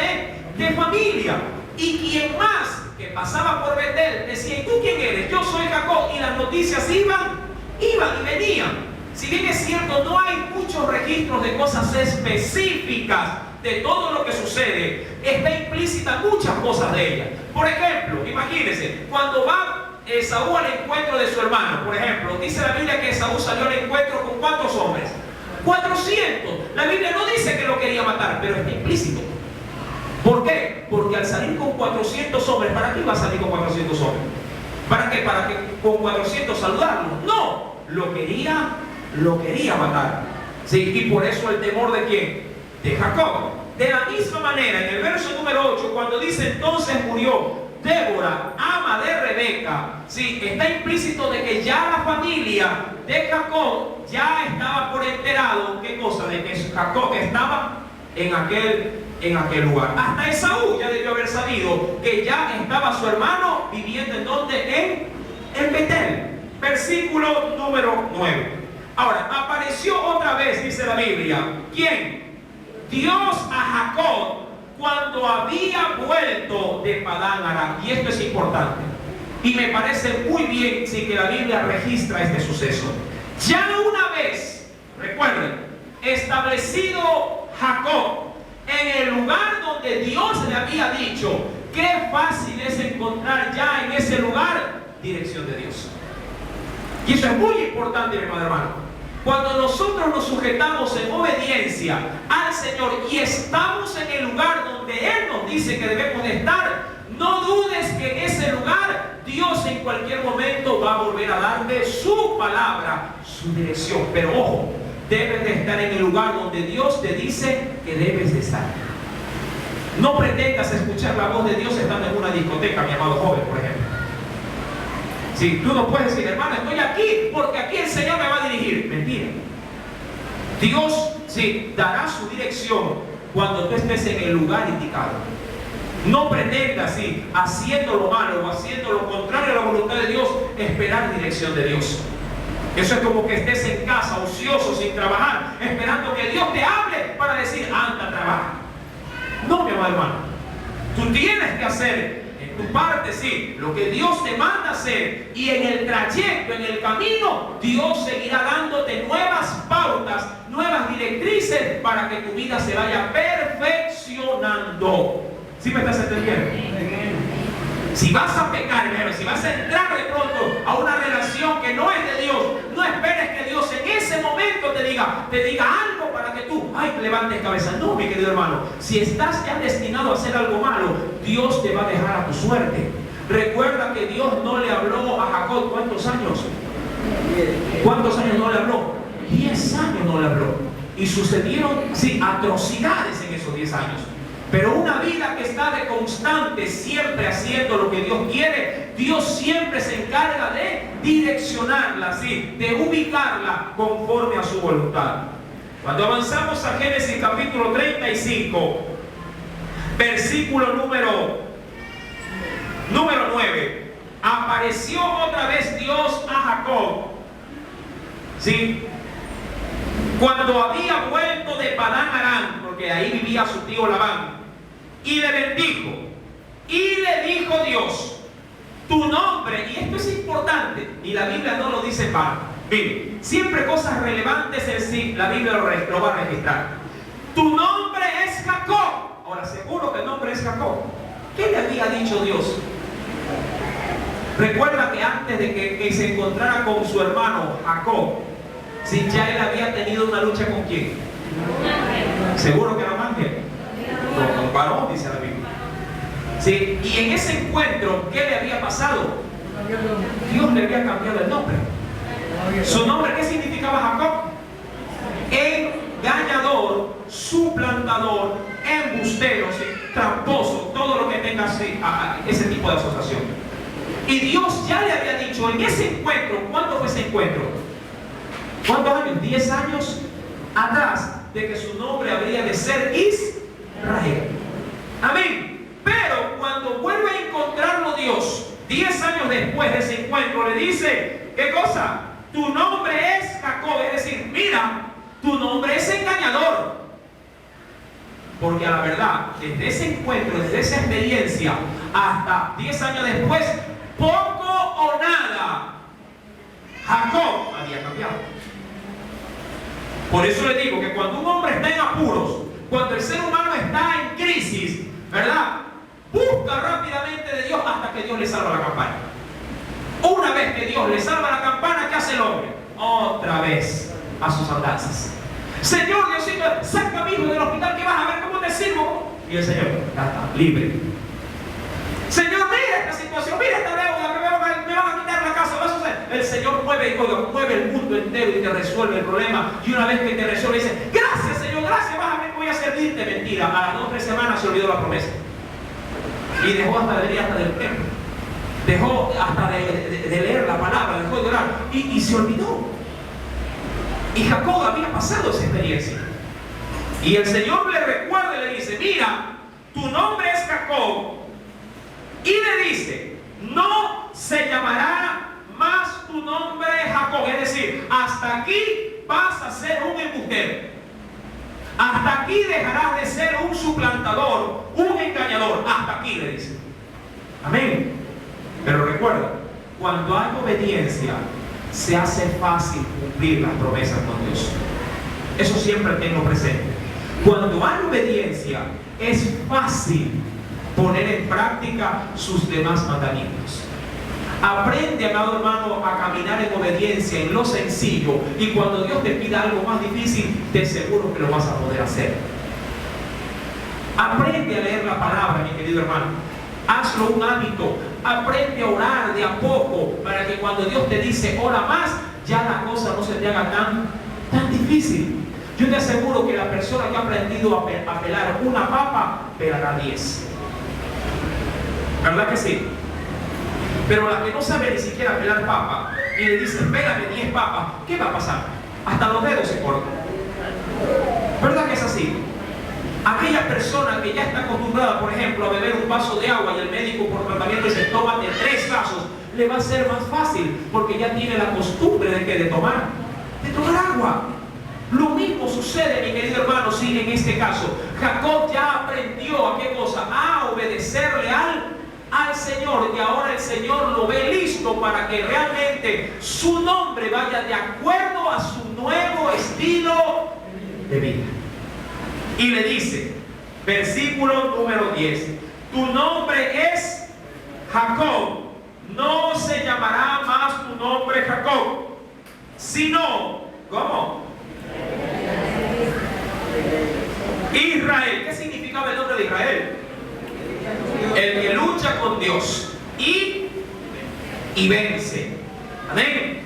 de familia. Y quien más que pasaba por Betel decía, ¿y tú quién eres? Yo soy Jacob. Y las noticias iban y venían. Si bien es cierto, no hay muchos registros de cosas específicas de todo lo que sucede, está implícita muchas cosas de ella. Por ejemplo, imagínense, cuando va Esaú al encuentro de su hermano, por ejemplo, dice la Biblia que Esaú salió al encuentro con ¿cuántos hombres? 400. La Biblia no dice que lo quería matar, pero está implícito. ¿Por qué? Porque al salir con 400 hombres, ¿para qué iba a salir con 400 hombres? ¿Para qué? ¿Para que con 400 saludarlo? No, lo quería matar. Sí, y por eso el temor de ¿quién? De Jacob. De la misma manera, en el verso número 8, cuando dice entonces murió Débora, ama de Rebeca, sí, está implícito de que ya la familia de Jacob ya estaba por enterado, ¿qué cosa? De que Jacob estaba en aquel lugar. Hasta Esaú ya debió haber sabido que ya estaba su hermano viviendo en donde, en Betel. Versículo número 9. Ahora, apareció otra vez, dice la Biblia, ¿quién? Dios a Jacob cuando había vuelto de Padán Aram. Y esto es importante. Y me parece muy bien si que la Biblia registra este suceso. Ya una vez, recuerden, establecido Jacob en el lugar donde Dios le había dicho, qué fácil es encontrar ya en ese lugar dirección de Dios. Y eso es muy importante, mi hermano. Cuando nosotros nos sujetamos en obediencia al Señor y estamos en el lugar donde Él nos dice que debemos de estar, no dudes que en ese lugar Dios en cualquier momento va a volver a darte su palabra, su dirección. Pero ojo, debes de estar en el lugar donde Dios te dice que debes de estar. No pretendas escuchar la voz de Dios estando en una discoteca, mi amado joven, por ejemplo. Si tú no puedes decir, hermano, estoy aquí porque aquí el Señor me va a dirigir. Mentira. Dios sí dará su dirección cuando tú estés en el lugar indicado. No pretendas, sí, haciendo lo malo o haciendo lo contrario a la voluntad de Dios, esperar dirección de Dios. Eso es como que estés en casa, ocioso, sin trabajar, esperando que Dios te hable para decir, anda, trabaja. No, mi amado hermano. Tú tienes que hacer tu parte, sí, lo que Dios te manda hacer, y en el trayecto, en el camino, Dios seguirá dándote nuevas pautas, nuevas directrices para que tu vida se vaya perfeccionando. ¿Sí me estás entendiendo? Si vas a pecar, si vas a entrar de pronto a una relación que no es de Dios, no esperes que Dios en ese momento te diga algo para que tú, levantes cabeza. No, mi querido hermano, si estás ya destinado a hacer algo malo, Dios te va a dejar a tu suerte. Recuerda que Dios no le habló a Jacob, ¿cuántos años? ¿Cuántos años no le habló? 10 años no le habló. Y sucedieron, sí, atrocidades en esos 10 años. Pero una vida que está de constante, siempre haciendo lo que Dios quiere, Dios siempre se encarga de direccionarla, ¿sí? De ubicarla conforme a su voluntad. Cuando avanzamos a Génesis capítulo 35, versículo número 9, apareció otra vez Dios a Jacob, ¿sí? Cuando había vuelto de Padán Aram, porque ahí vivía su tío Labán, y le bendijo, y le dijo Dios, tu nombre, y esto es importante, y la Biblia no lo dice mal, Mire, siempre cosas relevantes en sí, la Biblia lo va a registrar. Tu nombre es Jacob. Ahora, seguro que el nombre es Jacob. ¿Qué le había dicho Dios? Recuerda que antes de que se encontrara con su hermano Jacob, si ya él había tenido una lucha con quién. Seguro que era un ángel. Con un varón, dice la Biblia. Sí, y en ese encuentro, ¿qué le había pasado? Dios le había cambiado el nombre. Su nombre, ¿qué significaba Jacob? Engañador, suplantador, embustero, ¿sí? Tramposo, todo lo que tenga ese tipo de asociación. Y Dios ya le había dicho en ese encuentro, ¿cuándo fue ese encuentro? ¿Cuántos años? 10 años atrás, de que su nombre habría de ser Israel. Amén. Pero cuando vuelve a encontrarlo Dios, 10 años después de ese encuentro, le dice, ¿qué cosa? Tu nombre es Jacob, es decir, mira, tu nombre es engañador. Porque a la verdad, desde ese encuentro, desde esa experiencia, hasta 10 años después, poco o nada, Jacob había cambiado. Por eso le digo que cuando un hombre está en apuros, cuando el ser humano está en crisis, ¿verdad? Busca rápidamente de Dios hasta que Dios le salva la campana. Una vez que Dios le salva la campana, ¿qué hace el hombre? Otra vez a sus andanzas. Señor, Diosito, saca a mi hijo del hospital, que vas a ver cómo te sirvo. Y el Señor, ya está, libre. Señor, mira esta situación, mira esta deuda, me van a quitar la casa, va a suceder. El Señor mueve el mundo entero y te resuelve el problema. Y una vez que te resuelve, dice, gracias Señor, gracias, vas a ver, voy a servirte. Mentira, a las 2 o 3 semanas se olvidó la promesa. Y dejó hasta de venir hasta del templo. Dejó hasta de leer la palabra, dejó de orar. Y se olvidó. Y Jacob había pasado esa experiencia. Y el Señor le recuerda y le dice, mira, tu nombre es Jacob. Y le dice, no se llamará más tu nombre Jacob. Es decir, hasta aquí vas a ser un embustero. Hasta aquí dejarás de ser un suplantador, un engañador. Hasta aquí le dice. Amén. Pero recuerda, cuando hay obediencia, se hace fácil cumplir las promesas con Dios. Eso siempre tengo presente. Cuando hay obediencia, es fácil poner en práctica sus demás mandamientos. Aprende, amado hermano, a caminar en obediencia en lo sencillo, y cuando Dios te pida algo más difícil, te aseguro que lo vas a poder hacer. Aprende a leer la palabra, mi querido hermano. Hazlo un hábito. Aprende a orar de a poco, para que cuando Dios te dice ora más, ya la cosa no se te haga tan difícil. Yo te aseguro que la persona que ha aprendido a pelar una papa, pelará 10. ¿Verdad que sí? Pero la que no sabe ni siquiera pelar papa y le dice, pégame 10 papas, ¿qué va a pasar? Hasta los dedos se cortan. ¿Verdad que es así? Aquella persona que ya está acostumbrada, por ejemplo, a beber un vaso de agua y el médico por tratamiento dice, tómate 3 vasos, le va a ser más fácil porque ya tiene la costumbre de tomar agua. Lo mismo sucede, mi querido hermano, sí, en este caso. Jacob ya aprendió a qué cosa, a obedecerle al Señor, y ahora el Señor lo ve listo para que realmente su nombre vaya de acuerdo a su nuevo estilo de vida. Y le dice, versículo número 10, tu nombre es Jacob, no se llamará más tu nombre Jacob, sino, ¿cómo? Israel. ¿Qué significaba el nombre de Israel? El que lucha con Dios y vence. Amén.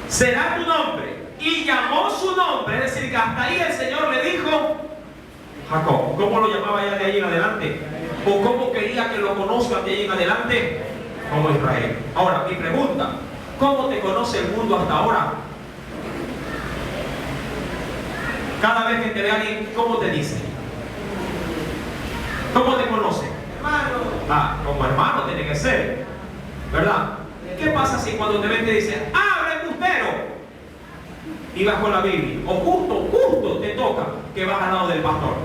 Será tu nombre. Y llamó su nombre, es decir, que hasta ahí el Señor le dijo Jacob. ¿Cómo lo llamaba ya de ahí en adelante? ¿O cómo quería que lo conozcan de ahí en adelante? Como Israel. Ahora, mi pregunta, ¿cómo te conoce el mundo hasta ahora? Cada vez que te ve alguien, ¿cómo te dice? ¿Cómo te conoce? Hermano. Como hermano tiene que ser, ¿verdad? ¿Qué pasa si cuando te ven te dicen, ¡abre embustero! Y vas con la Biblia, o justo te toca que vas al lado del pastor.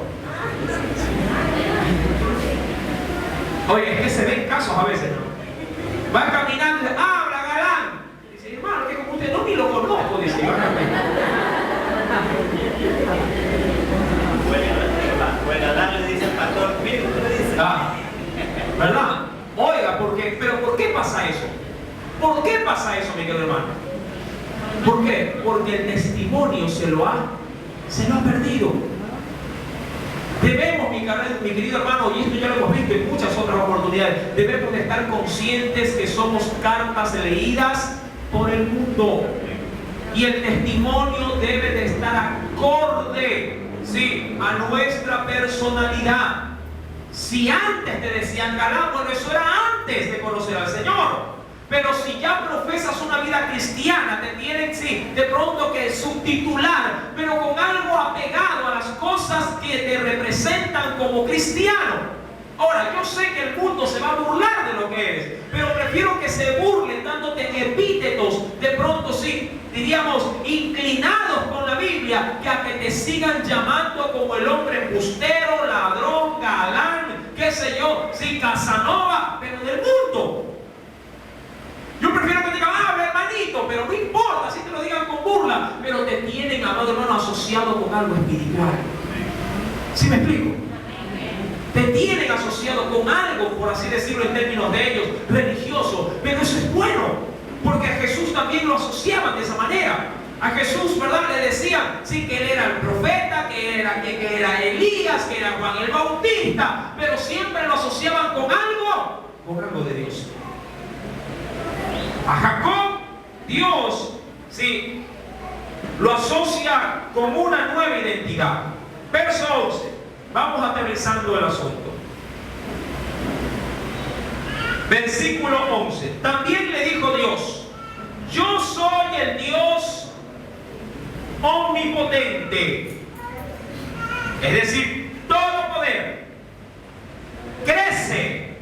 Oye, es que se ven casos a veces, ¿no? Va caminando y dice, ¡habla, galán! Y dice, hermano, que como usted no ni lo conoce. ¿Por qué pasa eso, mi querido hermano? ¿Por qué? Porque el testimonio se lo ha perdido. Debemos, mi querido hermano, y esto ya lo hemos visto en muchas otras oportunidades, debemos de estar conscientes que somos cartas leídas por el mundo. Y el testimonio debe de estar acorde, ¿sí?, a nuestra personalidad. Si antes te decían galán, bueno, eso era antes de conocer al Señor. Pero si ya profesas una vida cristiana, te tienen, sí, de pronto que subtitular, pero con algo apegado a las cosas que te representan como cristiano. Ahora, yo sé que el mundo se va a burlar de lo que eres, pero prefiero que se burlen dándote epítetos, de pronto sí, diríamos, inclinados con la Biblia, que a que te sigan llamando como el hombre embustero, ladrón, galán, qué sé yo, sí, Casanova, pero del mundo. Yo prefiero que digan, habla hermanito, pero no importa, si te lo digan con burla, pero te tienen, amado hermano, asociado con algo espiritual. ¿Sí me explico? Te tienen asociado con algo, por así decirlo en términos de ellos, religioso, pero eso es bueno, porque a Jesús también lo asociaban de esa manera. A Jesús, ¿verdad?, le decían, sí, que él era el profeta, que era Elías, que era Juan el Bautista, pero siempre lo asociaban con algo de Dios. A Jacob, Dios, sí, lo asocia con una nueva identidad. Verso 11. Vamos aterrizando el asunto. Versículo 11. También le dijo Dios: yo soy el Dios omnipotente, es decir, todo poder. Crece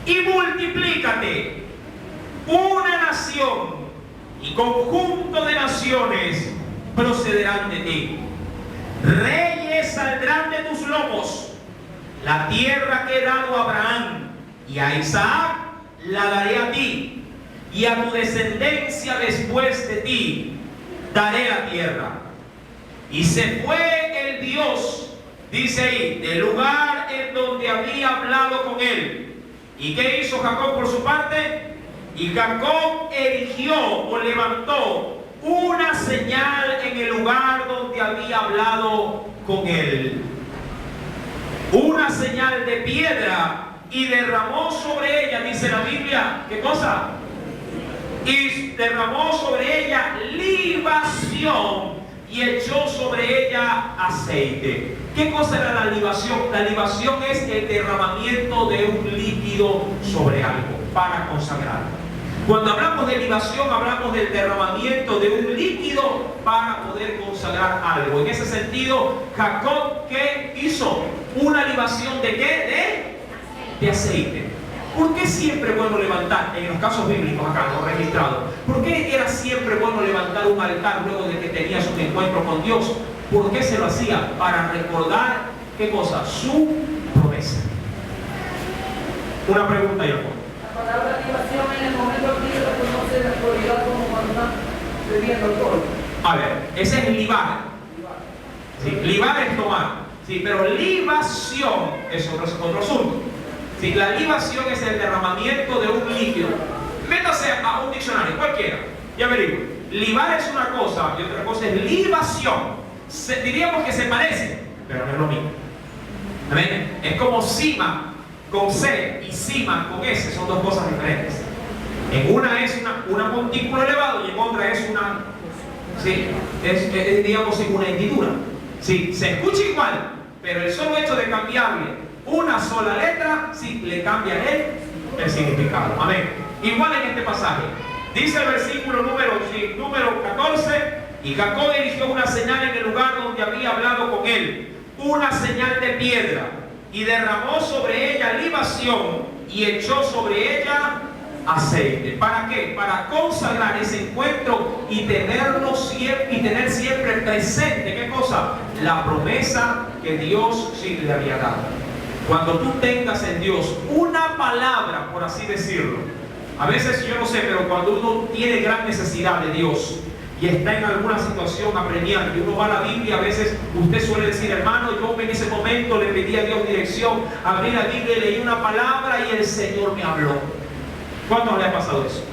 y multiplícate. Una nación y conjunto de naciones procederán de ti. Reyes saldrán de tus lomos. La tierra que he dado a Abraham y a Isaac la daré a ti, y a tu descendencia después de ti daré la tierra. Y se fue el Dios, dice ahí, del lugar en donde había hablado con él. ¿Y qué hizo Jacob por su parte? Y Jacob erigió o levantó una señal en el lugar donde había hablado con él. Una señal de piedra, y derramó sobre ella, dice la Biblia, ¿qué cosa? Y derramó sobre ella libación y echó sobre ella aceite. ¿Qué cosa era la libación? La libación es el derramamiento de un líquido sobre algo para consagrarlo. Cuando hablamos de libación, hablamos del derramamiento de un líquido para poder consagrar algo. En ese sentido, Jacob, ¿qué hizo? Una libación ¿de qué? De aceite. ¿Por qué siempre es bueno levantar, en los casos bíblicos acá, no registrados, por qué era siempre bueno levantar un altar luego de que tenías un encuentro con Dios? ¿Por qué se lo hacía? Para recordar, ¿qué cosa? Su promesa. Una pregunta, Jacob. La palabra libación en el momento aquí se reconoce en la actualidad como cuando están bebiendo alcohol. A ver, ese es libar. Sí, libar es tomar. Sí, pero libación es otro asunto. Sí, la libación es el derramamiento de un líquido. Métase a un diccionario, cualquiera, y averigüe. Libar es una cosa y otra cosa es libación. Diríamos que se parece, pero no es lo mismo. ¿Amén? Es como cima con C y cima con S, son dos cosas diferentes. En una es una montículo elevado y en otra es una, sí, es digamos una hendidura. Sí, se escucha igual, pero el solo hecho de cambiarle una sola letra, sí, le cambia el significado. Amén. Igual en este pasaje. Dice el versículo número 14, y Jacob erigió una señal en el lugar donde había hablado con él, una señal de piedra, y derramó sobre ella libación y echó sobre ella aceite. ¿Para qué? Para consagrar ese encuentro y tenerlo siempre, y tener siempre presente, ¿qué cosa? La promesa que Dios sí le había dado. Cuando tú tengas en Dios una palabra, por así decirlo, a veces yo no sé, pero cuando uno tiene gran necesidad de Dios y está en alguna situación apremiante, uno va a la Biblia, a veces usted suele decir, hermano, yo en ese momento le pedí a Dios dirección, abrí la Biblia y leí una palabra y el Señor me habló. ¿Cuándo le ha pasado eso?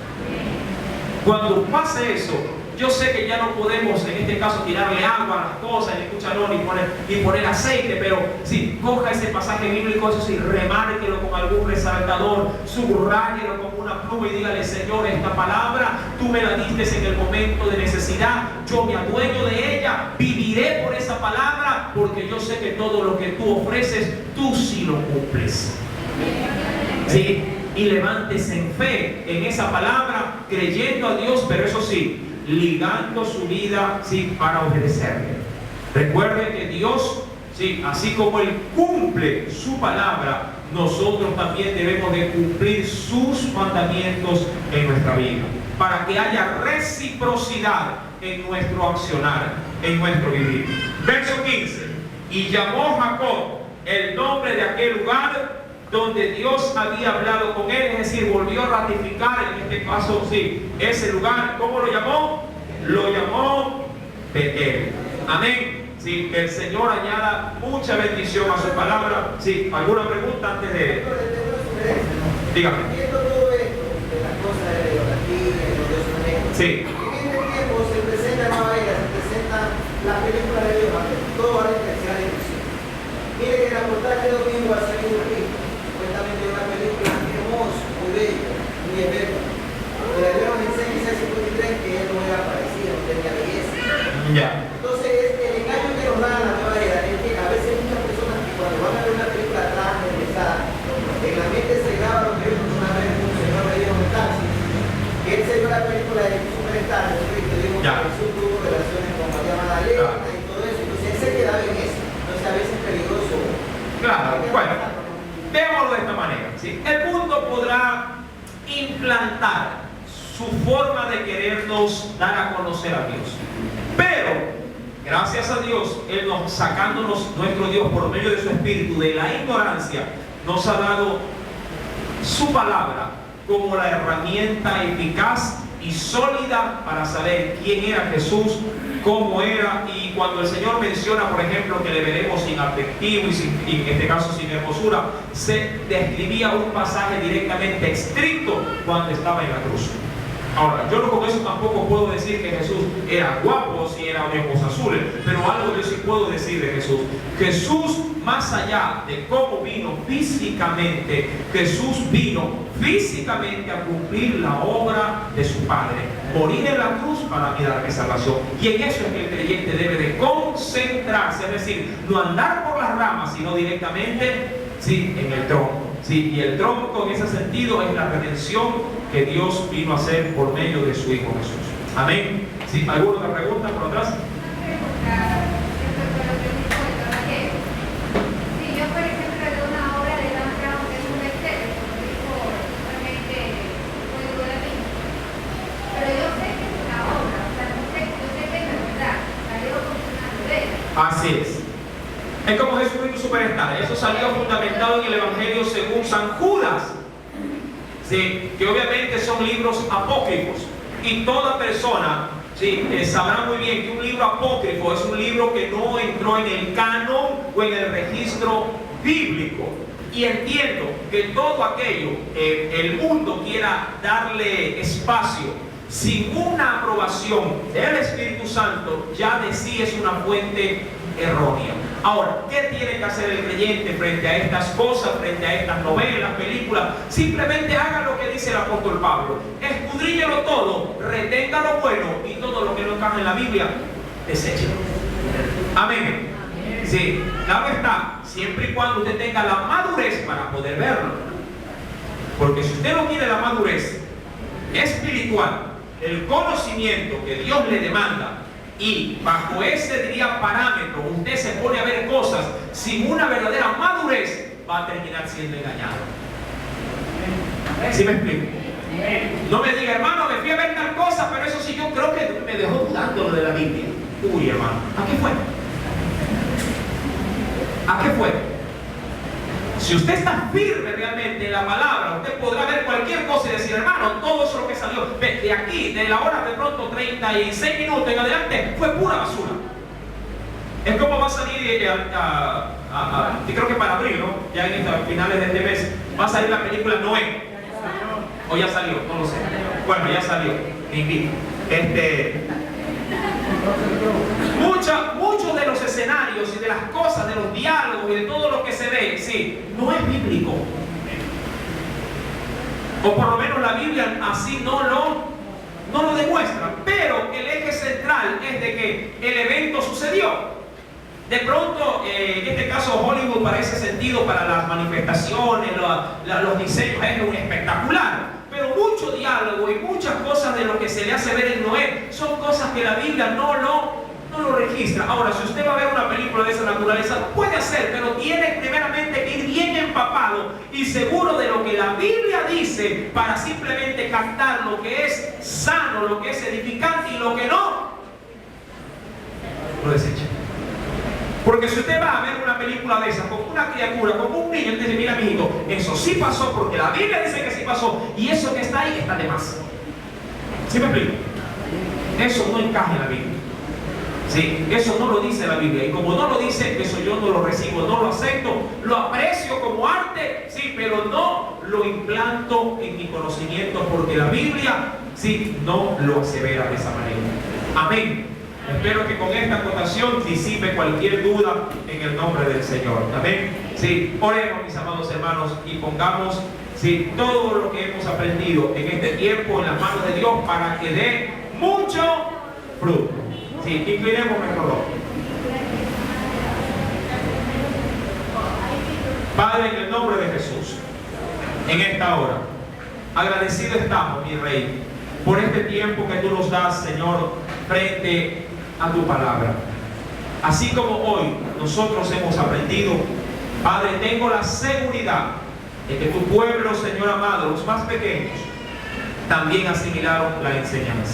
Cuando pase eso, yo sé que ya no podemos en este caso tirarle agua a las cosas, ni escucharlo, ni poner aceite, pero sí, coja ese pasaje bíblico, eso sí, remárquelo con algún resaltador, subrayelo con una pluma y dígale: Señor, esta palabra tú me la diste en el momento de necesidad, yo me adueño de ella, viviré por esa palabra, porque yo sé que todo lo que tú ofreces, tú sí lo cumples. Sí, y levántese en fe en esa palabra, creyendo a Dios, pero eso sí, ligando su vida, sí, para obedecerle. Recuerde que Dios, sí, así como Él cumple su palabra, nosotros también debemos de cumplir sus mandamientos en nuestra vida, para que haya reciprocidad en nuestro accionar, en nuestro vivir. Verso 15: y llamó Jacob el nombre de aquel lugar donde Dios había hablado con él, es decir, volvió a ratificar, en este caso, sí, ese lugar. ¿Cómo lo llamó? Lo llamó Betel. Amén. Sí, que el Señor añada mucha bendición a su palabra. Sí, ¿alguna pregunta antes de...? Dígame. Viendo todo esto, de las cosas de la idolatría, de los dioses, sí, en este tiempo se presenta la novela, se presenta la película de Dios, todo va a especial inclusive. Mire que la portada de domingo ha salido un rico, supuestamente una película hermosa, muy bella, muy bella. Pero el Dios enseña en 653 que él no era parecido, no tenía belleza. ya. Entonces, el engaño que nos da la nueva era es que a veces muchas personas que cuando van a ver una película atrás, en la mente se graba lo que vimos una vez un señor le dijo en el taxi, que él se vio la película de Superstar, de Cristo, dijo que Jesús tuvo relaciones con María Magdalena y todo eso, entonces él se quedaba en eso, entonces a veces es peligroso. Claro, bueno, veámoslo de esta manera, ¿sí? El mundo podrá implantar su forma de querernos dar a conocer a Dios, pero gracias a Dios, Él sacándonos, nuestro Dios, por medio de su Espíritu, de la ignorancia, nos ha dado su palabra como la herramienta eficaz y sólida para saber quién era Jesús, cómo era. Y cuando el Señor menciona, por ejemplo, que le veremos sin atractivo y en este caso sin hermosura, se describía un pasaje directamente estricto cuando estaba en la cruz. Ahora, yo no con eso tampoco puedo decir que Jesús era guapo si era de ojos azules, pero algo yo sí puedo decir de Jesús. Jesús, más allá de cómo vino físicamente, Jesús vino físicamente a cumplir la obra de su Padre, morir en la cruz para mí darme salvación. Y en eso es que el creyente debe de concentrarse, es decir, no andar por las ramas, sino directamente, sí, en el tronco. Sí, y el tronco en ese sentido es la redención que Dios vino a hacer por medio de su Hijo Jesús. Amén. ¿Sí? ¿Alguna otra pregunta por atrás? Una pregunta respecto a lo que dijo el caballero. Si yo, por ejemplo, de una obra de Dan Brown, que es un bestseller, como dijo realmente el código de la Biblia, pero yo sé que es una obra, o sea, yo sé que es verdad, salió con una novela. Así es. Es como Jesucristo Superstar. Eso salió fundamentado en el Evangelio según San Judas. Sí, que obviamente son libros apócrifos. Y toda persona, sí, sabrá muy bien que un libro apócrifo es un libro que no entró en el canon o en el registro bíblico. Y entiendo que todo aquello el mundo quiera darle espacio sin una aprobación del Espíritu Santo, ya de sí es una fuente errónea. Ahora, ¿qué tiene que hacer el creyente frente a estas cosas, frente a estas novelas, películas? Simplemente haga lo que dice el apóstol Pablo. Escudriñelo todo, retenga lo bueno y todo lo que no encaja en la Biblia, deséchelo. Amén. Sí, claro está, siempre y cuando usted tenga la madurez para poder verlo. Porque si usted no tiene la madurez espiritual, el conocimiento que Dios le demanda, y bajo ese, diría, parámetro, usted se pone a ver cosas sin una verdadera madurez, va a terminar siendo engañado. ¿Sí me explico? No me diga, hermano, me fui a ver tal cosa, pero eso sí, yo creo que me dejó dudando lo de la Biblia. Uy, hermano, ¿a qué fue? ¿A qué fue? Si usted está firme realmente en la palabra, usted podrá ver cualquier cosa y decir, hermano, todo eso lo que salió de aquí, de la hora de pronto 36 minutos en adelante, fue pura basura. Es como va a salir, yo creo que para abril, ¿no? Ya en finales de este mes, va a salir la película Noé. O ya salió, no lo sé. Bueno, ya salió. Me invito. Muchos de los escenarios y de las cosas, de los diálogos y de todo lo que se ve, sí, no es bíblico. O por lo menos la Biblia así no lo demuestra. Pero el eje central es de que el evento sucedió. De pronto, en este caso Hollywood para ese sentido, para las manifestaciones, los diseños es un espectacular. Pero mucho diálogo y muchas cosas de lo que se le hace ver en Noé son cosas que la Biblia no lo registra. Ahora, si usted va a ver una película de esa naturaleza, lo puede hacer, pero tiene primeramente que ir bien empapado y seguro de lo que la Biblia dice para simplemente captar lo que es sano, lo que es edificante y lo que no, lo desecha. Porque si usted va a ver una película de esas con una criatura, con un niño, usted dice, mira, mijito, eso sí pasó porque la Biblia dice que sí pasó y eso que está ahí está de más. ¿Sí me explico? Eso no encaja en la Biblia. Sí, eso no lo dice la Biblia. Y como no lo dice, eso yo no lo recibo, no lo acepto, lo aprecio como arte, sí, pero no lo implanto en mi conocimiento porque la Biblia, sí, no lo asevera de esa manera. Amén. Espero que con esta acotación disipe cualquier duda en el nombre del Señor. Amén. Sí, oremos, mis amados hermanos, y pongamos, sí, todo lo que hemos aprendido en este tiempo en las manos de Dios para que dé mucho fruto. Sí, inclinemos nuestro rostro. Padre, en el nombre de Jesús, en esta hora, agradecido estamos, mi Rey, por este tiempo que tú nos das, Señor, frente a tu palabra. Así como hoy nosotros hemos aprendido, Padre, tengo la seguridad de que tu pueblo, Señor amado, los más pequeños, también asimilaron la enseñanza.